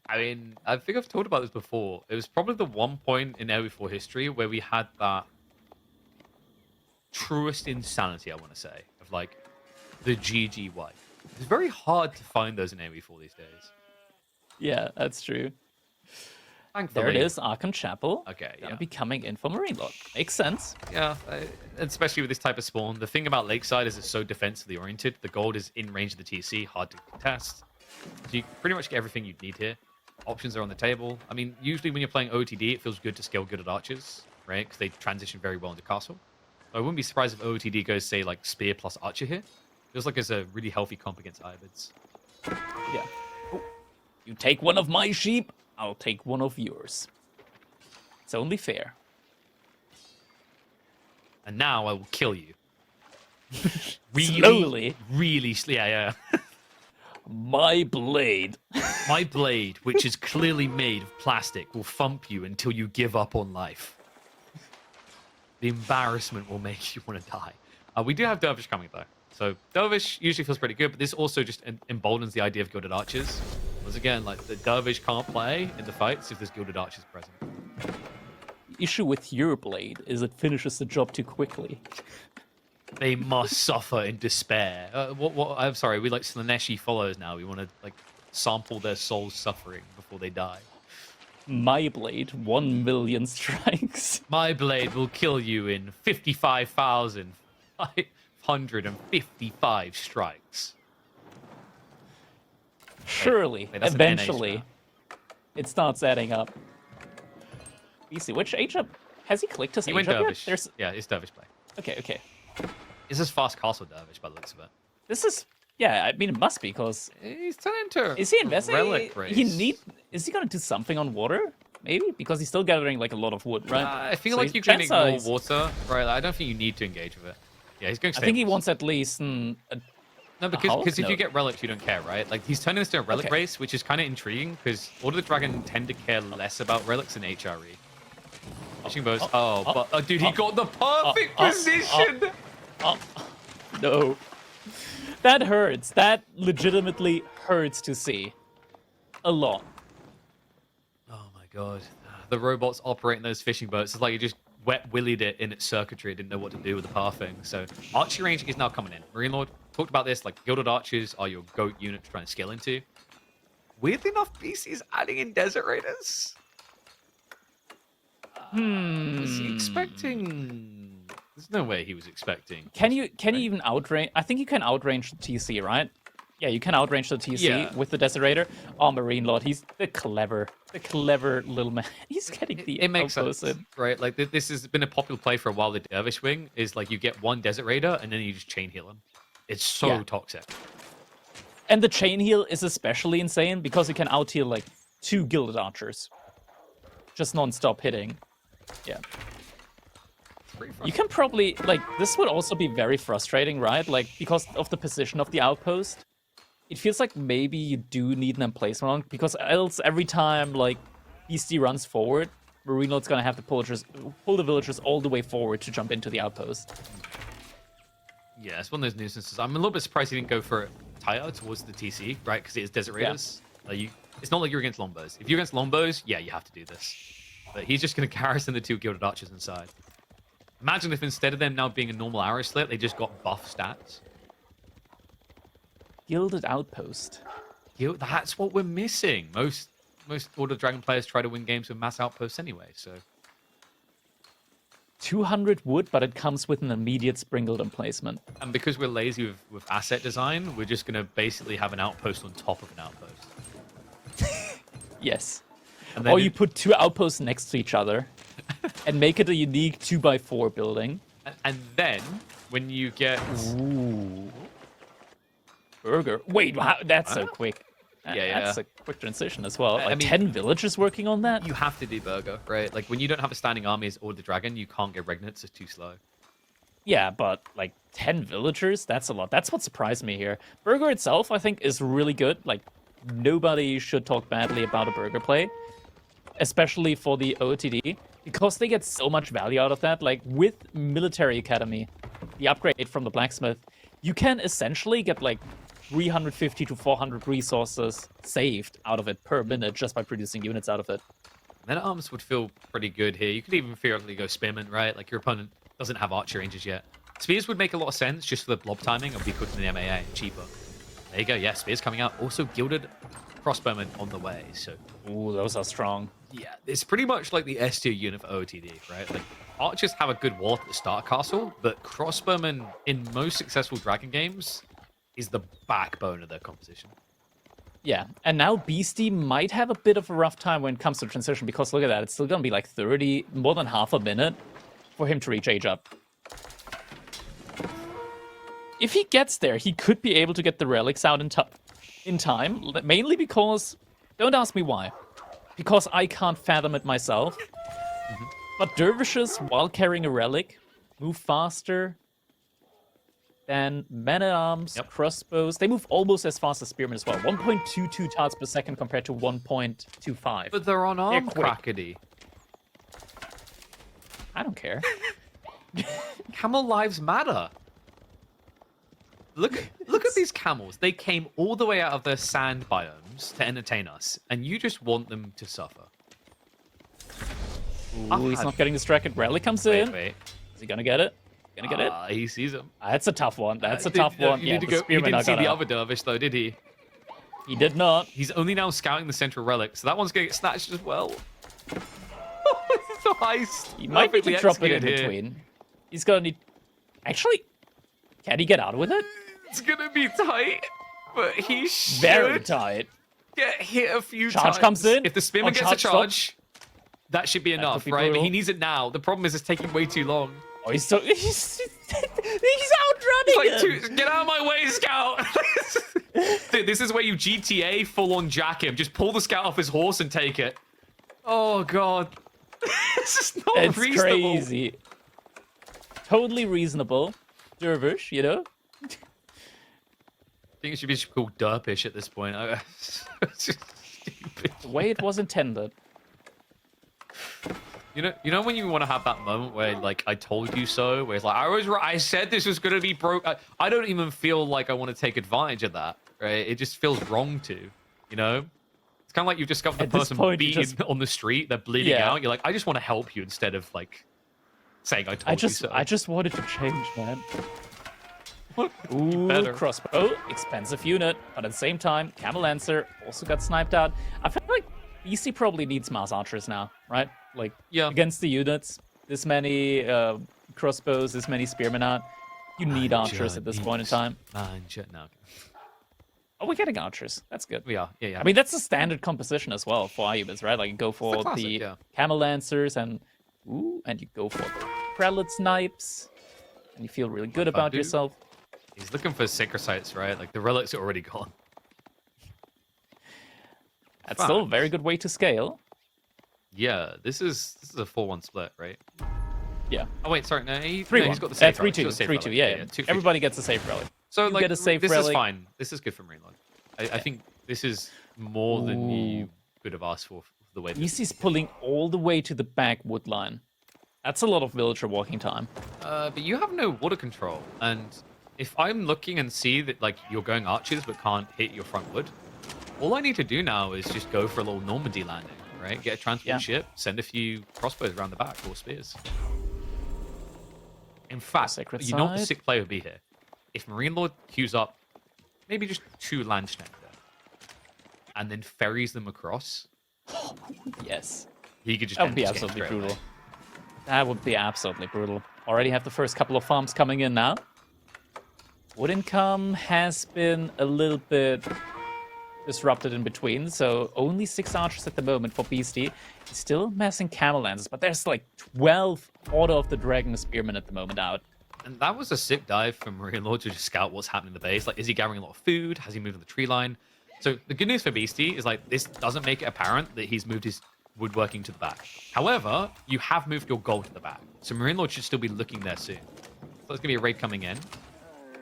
I mean, I think I've talked about this before. It was probably the one point in LV4 history where we had that truest insanity, I want to say, of like the GG wipe. It's very hard to find those in LV4 these days. Yeah, that's true. Thankfully. There it is, Arkham Chapel. Okay, Gonna yeah. be coming in for MarineLorD. Makes sense. Yeah, especially with this type of spawn. The thing about Lakeside is it's so defensively oriented. The gold is in range of the TC, hard to contest. So you pretty much get everything you need here. Options are on the table. I mean, usually when you're playing OTD, it feels good to scale good at archers, right? Because they transition very well into castle. So I wouldn't be surprised if OTD goes, say, like spear plus archer here. Feels like it's a really healthy comp against Ibids. Yeah. Oh. You take one of my sheep, I'll take one of yours. It's only fair. And now I will kill you. Slowly. Really, yeah. My blade. My blade, which is clearly made of plastic, will thump you until you give up on life. The embarrassment will make you want to die. We do have Dervish coming, though. So Dervish usually feels pretty good, but this also just emboldens the idea of gilded archers. Once again, like, the Dervish can't play in the fights if there's gilded archers present. The issue with your blade is it finishes the job too quickly. They must suffer in despair. I'm sorry, we like Slaneshi follows now. We want to like sample their soul's suffering before they die. My blade, 1 million strikes. My blade will kill you in 55,555 strikes. Surely, wait, that's an eventually, NH it starts adding up. Beasty, which age up? Has he clicked his He age went up Dervish. yet? There's... Yeah, it's Dervish play. Okay. Is this fast castle Dervish by the looks of it? This is... Yeah, I mean, it must be, because... He's turned into Is he investing? relic race. Is he going to do something on water? Maybe? Because he's still gathering, like, a lot of wood, right? I feel So like you can chances ignore are water, right? I don't think you need to engage with it. Yeah, he's going I think he stables. wants at least... No, house? because if No. you get relics, you don't care, right? Like, he's turning this into a relic Okay. race, which is kind of intriguing, because Order of the Dragon tend to care less about relics than HRE. Fishing bows. Dude, he got the perfect position! No. That hurts. That legitimately hurts to see. A lot. Oh my god. The robots operating those fishing boats, it's like you just wet willied it in its circuitry, didn't know what to do with the pathing. So archery range is now coming in. MarineLorD talked about this, like gilded archers are your GOAT unit to try and scale into. Weirdly enough, BC is adding in desert raiders. Was he expecting? There's no way he was expecting. Can you even outrange? I think you can outrange the TC, right? Yeah, you can outrange the TC with the Desert Raider. Oh, MarineLorD, he's the clever little man. He's getting the it makes outpost sense, in. right? Like this has been a popular play for a while. The Dervish wing is like you get one Desert Raider and then you just chain heal him. It's so toxic. And the chain heal is especially insane because you can out heal like 2 Gilded Archers, just non-stop hitting. Yeah. You can probably, like, this would also be very frustrating, right? Like, because of the position of the outpost. It feels like maybe you do need an emplacement on, because else every time, like, Beasty runs forward, MarineLorD's gonna have to pull the villagers all the way forward to jump into the outpost. Yeah, it's one of those nuisances. I'm a little bit surprised he didn't go for it tighter towards the TC, right? Because it is Desert Raiders. Like it's not like you're against longbows. If you're against longbows, yeah, you have to do this. But he's just going to garrison the 2 Gilded Archers inside. Imagine if instead of them now being a normal arrow slit, they just got buff stats. Gilded Outpost. That's what we're missing. Most Order of Dragon players try to win games with mass outposts anyway, so... 200 wood, but it comes with an immediate Springled emplacement. And because we're lazy with asset design, we're just going to basically have an outpost on top of an outpost. Yes. And Or you put 2 outposts next to each other and make it a unique 2x4 building. And then, when you get... Ooh. Burger. Wait, wow, that's so quick. That's a quick transition as well. I Like mean, 10 villagers working on that? You have to do burger, right? Like when you don't have a standing army or the dragon, you can't get regnants. It's too slow. Yeah, but like 10 villagers, that's a lot. That's what surprised me here. Burger itself, I think, is really good. Like, nobody should talk badly about a burger play, especially for the OOTD, because they get so much value out of that. Like, with Military Academy, the upgrade from the blacksmith, you can essentially get like 350 to 400 resources saved out of it per minute just by producing units out of it. Men at arms would feel pretty good here. You could even theoretically go spearman, right? Like your opponent doesn't have archer ranges yet. Spears would make a lot of sense just for the blob timing and be quicker than the MAA and cheaper. There you go. Yeah, spears coming out. Also gilded crossbowmen on the way. So, Ooh, those are strong. yeah, it's pretty much like the S tier unit for OOTD, right? Like archers have a good wall at the start of castle, but crossbowmen in most successful dragon games is the backbone of their composition. Yeah, and now Beasty might have a bit of a rough time when it comes to transition, because look at that, it's still gonna be like 30, more than half a minute for him to reach age up. If he gets there, he could be able to get the relics out in time, mainly because, don't ask me why, because I can't fathom it myself. But dervishes, while carrying a relic, move faster than men-at-arms, crossbows. They move almost as fast as spearmen as well. 1.22 tiles per second compared to 1.25. But they're unarmed, crackety. I don't care. Camel lives matter. Look at these camels. They came all the way out of their sand biomes to entertain us, and you just want them to suffer. Ooh, he's not getting distracted. Relic comes in. Wait. Is he gonna get it? Gonna get it? He sees him. That's a tough one. That's a tough one. You need to go. He didn't see the other dervish, though, did he? He did not. He's only now scouting the central relic, so that one's going to get snatched as well. It's a heist. He might need to drop it in between. He's gonna need... Actually, can he get out with it? It's going to be tight, but he should Very tight. get hit a few times. Charge comes in. If the spearman gets a charge, that should be enough, right? But he needs it now. The problem is it's taking way too long. Oh, he's outrunning him. Get out of my way, Scout! Dude, this is where you GTA full-on jack him. Just pull the Scout off his horse and take it. Oh, God. This is not reasonable. It's crazy. Totally reasonable. Dervish, you know? I think it should be called Derpish at this point. It's just stupid. The way it was intended. You know when you want to have that moment where, like, I told you so, where it's like, I was right, I said this was going to be broke. I don't even feel like I want to take advantage of that, right? It just feels wrong to, you know? It's kind of like you've discovered the person beaten on the street, they're bleeding out. You're like, I just want to help you instead of, like, saying I told you so. I just wanted to change, man. Ooh, crossbow, expensive unit, but at the same time, Camel Lancer also got sniped out. I feel like EC probably needs mass archers now, right? Like, against the units, this many crossbows, this many spearmen out, you need archers at this point in time. No. Oh, we're getting archers. That's good. We are, yeah. I mean, that's the standard composition as well for Ayubas, right? Like, you go for the Camel Lancers and you go for the Prelate Snipes, and you feel really good about yourself. He's looking for sacred sites, right? Like, the relics are already gone. That's still a very good way to scale. Yeah, this is a 4-1 split, right? Yeah. Oh wait, sorry, no, he's got the safe 3-2, 3-2, yeah. Everybody gets a safe relic. So you get a safe this relic. Is fine. This is good for MarineLorD. I think this is more than you could have asked for the way. EC's pulling all the way to the back wood line. That's a lot of villager walking time. But you have no water control, and if I'm looking and see that like you're going archers but can't hit your front wood, all I need to do now is just go for a little Normandy landing, right? Get a transport ship, send a few crossbows around the back or spears. In fact, you know what the sick play would be here? If MarineLorD queues up maybe just 2 Landsknecht there, and then ferries them across. Yes. He could just that would be absolutely brutal. That would be absolutely brutal. Already have the first couple of farms coming in now. Wood income has been a little bit disrupted in between, so only 6 archers at the moment for Beasty. He's still massing Camel Lancers, but there's like 12 Order of the Dragon Spearmen at the moment out. And that was a sick dive from MarineLorD to just scout what's happening in the base. Like, is he gathering a lot of food? Has he moved on the tree line? So the good news for Beasty is like this doesn't make it apparent that he's moved his woodworking to the back. However, you have moved your gold to the back. So MarineLorD should still be looking there soon. So there's gonna be a raid coming in.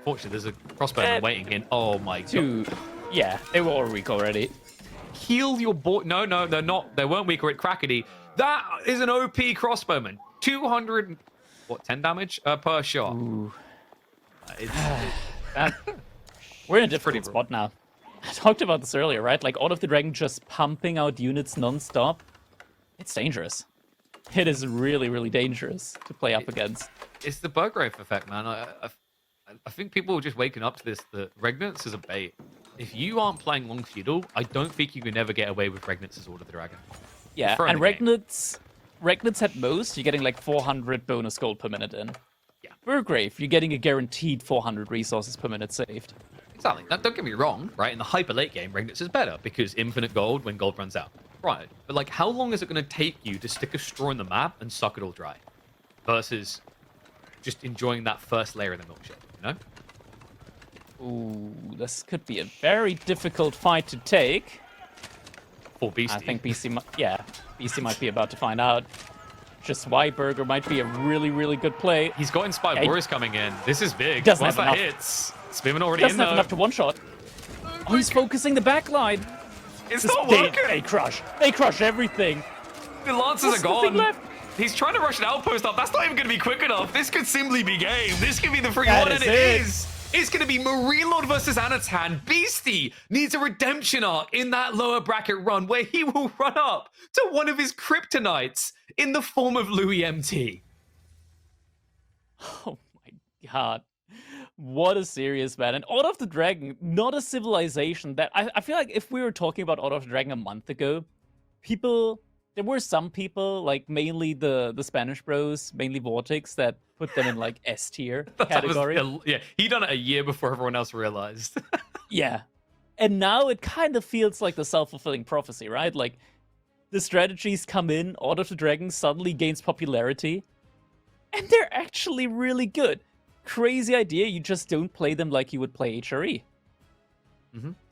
Fortunately, there's a crossbowman waiting in. Oh my god. Yeah, they were all weak already. Heal your boy. No, they're not. They weren't weak or at Crackety. That is an OP crossbowman. 200, 10 damage per shot. Ooh. We're in a different spot now. I talked about this earlier, right? Like, Order of the Dragon just pumping out units non-stop. It's dangerous. It is really, really dangerous to play up against. It's the Burgrave effect, man. I think people are just waking up to this, that Regnants is a bait. If you aren't playing long feudal, I don't think you can ever get away with Regnants as Order of the Dragon. Yeah, and Regnants at most, you're getting like 400 bonus gold per minute in. Yeah. Burgrave, you're getting a guaranteed 400 resources per minute saved. Exactly. Now, don't get me wrong, right? In the hyper late game, Regnants is better because infinite gold when gold runs out. Right. But like, how long is it going to take you to stick a straw in the map and suck it all dry? Versus just enjoying that first layer of the milkshake, you know? Ooh, this could be a very difficult fight to take. For Beasty. I think Beasty might be about to find out just why Burger might be a really, really good play. He's got Inspired Warriors coming in. This is big. Doesn't Once have that enough. hits, Spivin already Doesn't in have enough to one-shot. Oh, he's focusing the backline. It's not working. They crush. They crush everything. The Lancers There's are nothing gone. left. He's trying to rush an outpost up. That's not even going to be quick enough. This could simply be game. This could be the free one, and it is. It's going to be MarineLorD versus Anatan. Beasty needs a redemption arc in that lower bracket run where he will run up to one of his kryptonites in the form of Louis MT. Oh my god. What a serious man. And Order of the Dragon, not a civilization that... I feel like if we were talking about Order of the Dragon a month ago, there were some people, like mainly the Spanish bros, mainly Vortex, that put them in like S tier category. Yeah, he done it a year before everyone else realized. Yeah. And now it kind of feels like the self-fulfilling prophecy, right? Like, the strategies come in, Order of the Dragon suddenly gains popularity, and they're actually really good. Crazy idea, you just don't play them like you would play HRE.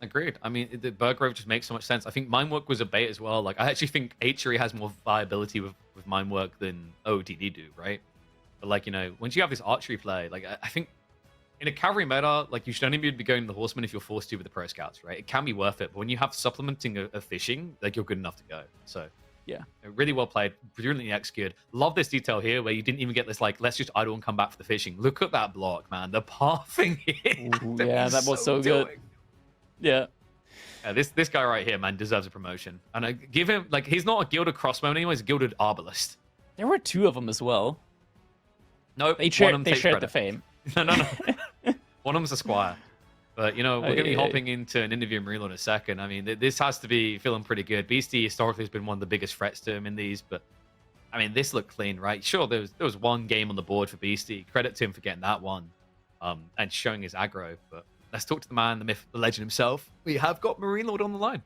Agreed. I mean, the Burgrave just makes so much sense. I think Minework was a bait as well. Like, I actually think HRE has more viability with Minework than OOTD do, right? But like, you know, once you have this archery play, like, I think in a cavalry meta, like, you should only be going the horseman if you're forced to with the pro scouts, right? It can be worth it, but when you have supplementing a fishing, like, you're good enough to go. So yeah, really well played, brilliantly executed. Love this detail here where you didn't even get this, like, let's just idle and come back for the fishing. Look at that block, man. The pathing here. Yeah, that was so good. Yeah. This guy right here, man, deserves a promotion. And I give him, like, he's not a gilded crossbowman anymore, he's a gilded arbalist. There were two of them as well. Nope, they shared the fame. No. One of them's a squire. But, you know, we're going to be hopping into an interview in MarineLorD in a second. I mean, this has to be feeling pretty good. Beasty historically has been one of the biggest threats to him in these, but, I mean, this looked clean, right? Sure, there was one game on the board for Beasty. Credit to him for getting that one and showing his aggro, but let's talk to the man, the myth, the legend himself. We have got MarineLorD on the line.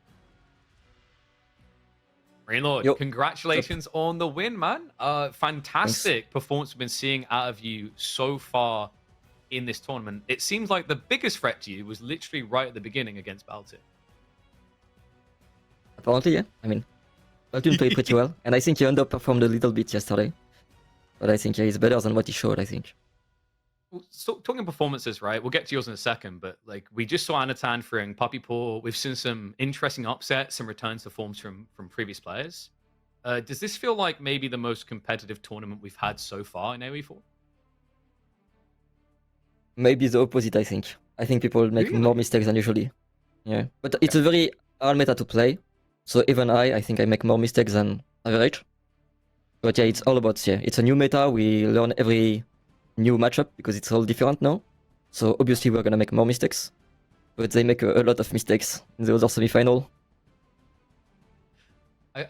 MarineLorD, congratulations on the win, man. Fantastic performance we've been seeing out of you so far in this tournament. It seems like the biggest threat to you was literally right at the beginning against Baltic. Apparently, yeah. I mean, Baltic played pretty well, and I think he underperformed a little bit yesterday. But I think he's better than what he showed, I think. Well, so, talking performances, right? We'll get to yours in a second, but like we just saw Anatan throwing Puppy Paw. We've seen some interesting upsets, some returns to forms from previous players. Does this feel like maybe the most competitive tournament we've had so far in AoE4? Maybe the opposite, I think. I think people make more mistakes than usually. Yeah, but it's a very hard meta to play. So even I think I make more mistakes than average. But yeah, it's all about, it's a new meta. We learn every new matchup because it's all different now. So obviously we're gonna make more mistakes. But they make a lot of mistakes in the other semi-final.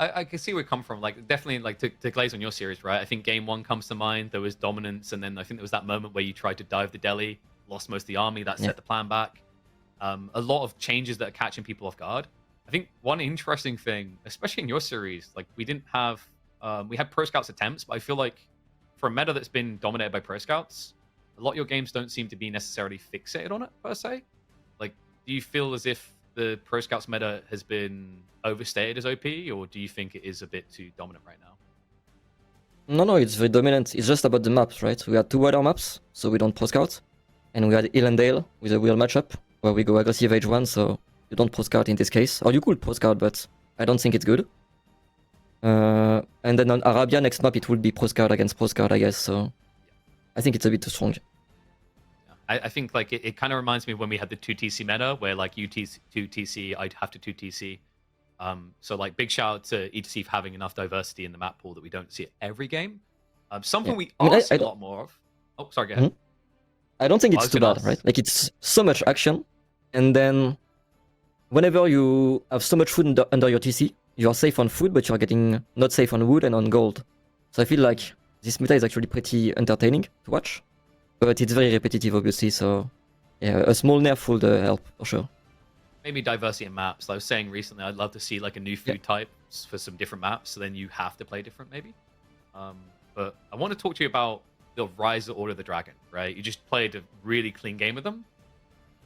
I can see where it come from. Like, definitely, like, to glaze on your series, right? I think game one comes to mind. There was dominance, and then I think there was that moment where you tried to dive the deli, lost most of the army, that set the plan back. A lot of changes that are catching people off guard. I think one interesting thing, especially in your series, like, we didn't have... we had Pro Scouts attempts, but I feel like for a meta that's been dominated by Pro Scouts, a lot of your games don't seem to be necessarily fixated on it, per se. Like, do you feel as if the Pro Scouts meta has been overstated as OP, or do you think it is a bit too dominant right now? No, it's very dominant. It's just about the maps, right? We had two water maps, so we don't Pro Scout. And we had Hill and Dale with a wheel matchup, where we go aggressive H1, so you don't Pro Scout in this case. Or you could Pro Scout, but I don't think it's good. And then on Arabia, next map, it will be Pro Scout against Pro Scout, I guess, so I think it's a bit too strong. I think like it kind of reminds me when we had the 2TC meta, where like you 2TC, I'd have to 2TC. So like big shout out to EGC for having enough diversity in the map pool that we don't see it every game. Something we see a lot more of. Oh, sorry, go ahead. I don't think it's too bad, right? Like it's so much action, and then whenever you have so much food under your TC, you are safe on food, but you are getting not safe on wood and on gold. So I feel like this meta is actually pretty entertaining to watch, but it's very repetitive, obviously. So yeah, a small nerf would help for sure. Maybe diversity in maps. I was saying recently, I'd love to see like a new food type for some different maps. So then you have to play different, maybe. But I want to talk to you about the Rise of Order of the Dragon, right? You just played a really clean game with them.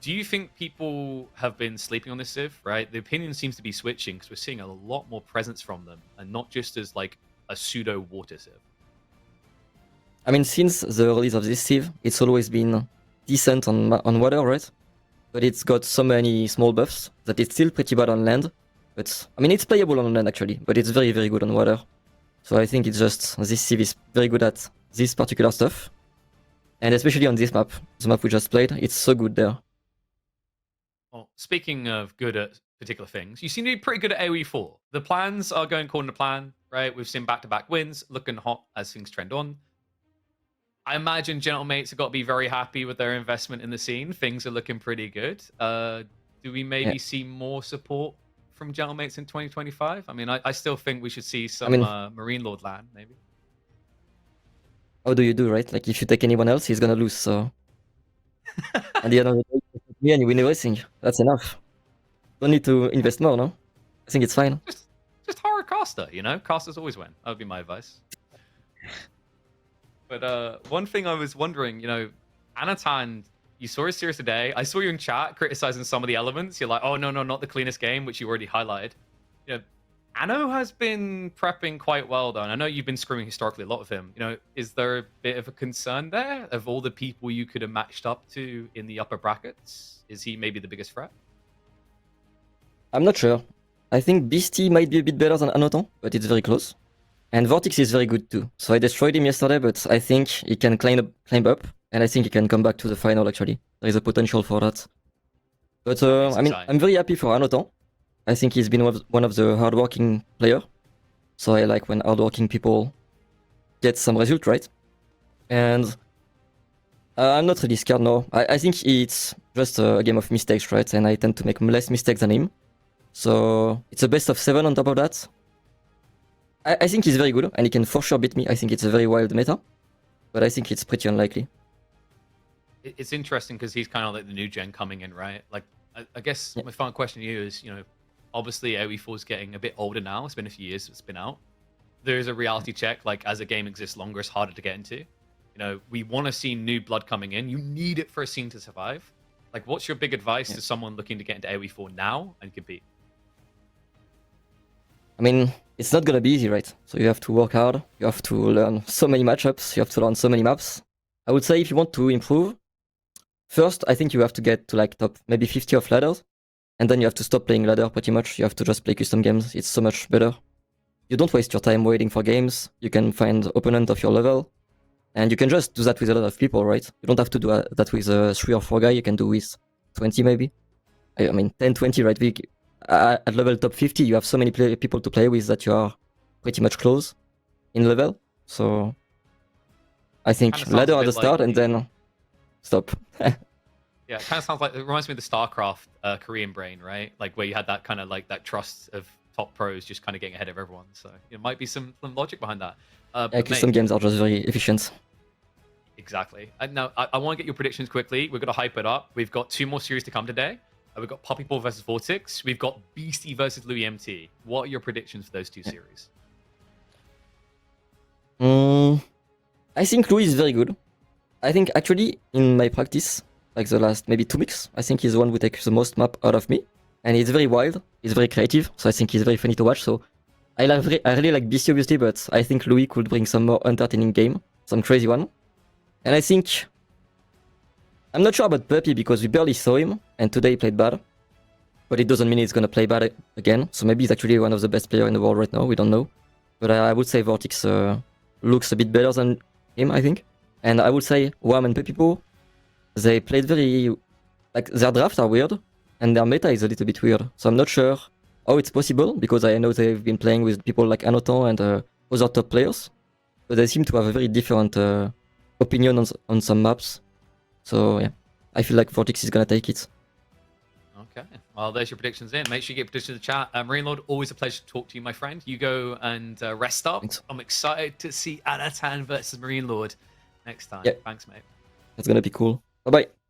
Do you think people have been sleeping on this Civ, right? The opinion seems to be switching because we're seeing a lot more presence from them, and not just as like a pseudo water Civ. I mean, since the release of this Civ, it's always been decent on water, right? But it's got so many small buffs that it's still pretty bad on land. But I mean, it's playable on land actually, but it's very, very good on water. So I think it's just this Civ is very good at this particular stuff. And especially on this map, the map we just played, it's so good there. Well, speaking of good at particular things, you seem to be pretty good at AoE 4. The plans are going according to plan, right? We've seen back-to-back wins, looking hot as things trend on. I imagine Gentlemates have got to be very happy with their investment in the scene. Things are looking pretty good. Do we maybe see more support from Gentlemates in 2025? I mean, I still think we should see some MarineLorD land, maybe. How do you do, right? Like, if you take anyone else, he's gonna lose, so... At the end of the day, you take me and you win everything. That's enough. Don't need to invest more, no? I think it's fine. Just hire a caster, you know? Casters always win. That would be my advice. But one thing I was wondering, you know, Anatan, you saw his series today. I saw you in chat criticizing some of the elements. You're like, oh, no, not the cleanest game, which you already highlighted. You know, Anno has been prepping quite well, though. And I know you've been screwing historically a lot with him. You know, is there a bit of a concern there of all the people you could have matched up to in the upper brackets? Is he maybe the biggest threat? I'm not sure. I think Beasty might be a bit better than Anotan, but it's very close. And Vortex is very good too. So I destroyed him yesterday, but I think he can climb up, and I think he can come back to the final actually. There is a potential for that. But I mean, I'm very happy for Anotan. I think he's been one of the hardworking players. So I like when hardworking people get some result, right? And I'm not really scared now. I think it's just a game of mistakes, right? And I tend to make less mistakes than him. So it's a best of 7 on top of that. I think he's very good, and he can for sure beat me. I think it's a very wild meta, but I think it's pretty unlikely. It's interesting because he's kind of like the new gen coming in, right? Like, I guess my final question to you is, you know, obviously AoE4 is getting a bit older now. It's been a few years it's been out. There's a reality check, like as a game exists longer, it's harder to get into. You know, we want to see new blood coming in. You need it for a scene to survive. Like, what's your big advice to someone looking to get into AoE4 now and compete? I mean, it's not gonna be easy, right? So you have to work hard, you have to learn so many matchups, you have to learn so many maps. I would say if you want to improve, first I think you have to get to like top maybe 50 of ladders, and then you have to stop playing ladder pretty much. You have to just play custom games, it's so much better. You don't waste your time waiting for games, you can find opponent of your level, and you can just do that with a lot of people, right? You don't have to do that with 3 or 4 guys, you can do with 20 maybe. I mean 10, 20, right? At level top 50, you have so many people to play with that you are pretty much close in level. So I think ladder at the start and then stop. Yeah, it kind of sounds like, it reminds me of the StarCraft Korean brain, right? Like where you had that kind of like that trust of top pros just kind of getting ahead of everyone. So it might be some logic behind that. Yeah, custom games are just very efficient. Exactly. Now, I want to get your predictions quickly. We're going to hype it up. We've got 2 more series to come today. We've got Poppy Ball versus Vortex. We've got Beasty versus Louis MT. What are your predictions for those 2 series? I think Louis is very good. I think actually in my practice, like the last maybe 2 weeks, I think he's the one who takes the most map out of me. and he's very wild. He's very creative, so I think he's very funny to watch. So I really like Beasty, obviously, but I think Louis could bring some more entertaining game, some crazy one. And I think I'm not sure about Puppy because we barely saw him, and today he played bad. But it doesn't mean he's gonna play bad again. So maybe he's actually one of the best players in the world right now. We don't know. But I would say Vortex looks a bit better than him, I think. And I would say Wham and Pepipo, they played very... Like, their drafts are weird, and their meta is a little bit weird. So I'm not sure how it's possible, because I know they've been playing with people like Anotan and other top players. But they seem to have a very different opinion on some maps. So yeah, I feel like Vortex is gonna take it. Okay, well, there's your predictions in. Make sure you get predictions in the chat. MarineLorD, always a pleasure to talk to you, my friend. You go and rest up. Thanks. I'm excited to see Anatan versus MarineLorD next time. Yeah. Thanks, mate. That's gonna be cool. Bye-bye.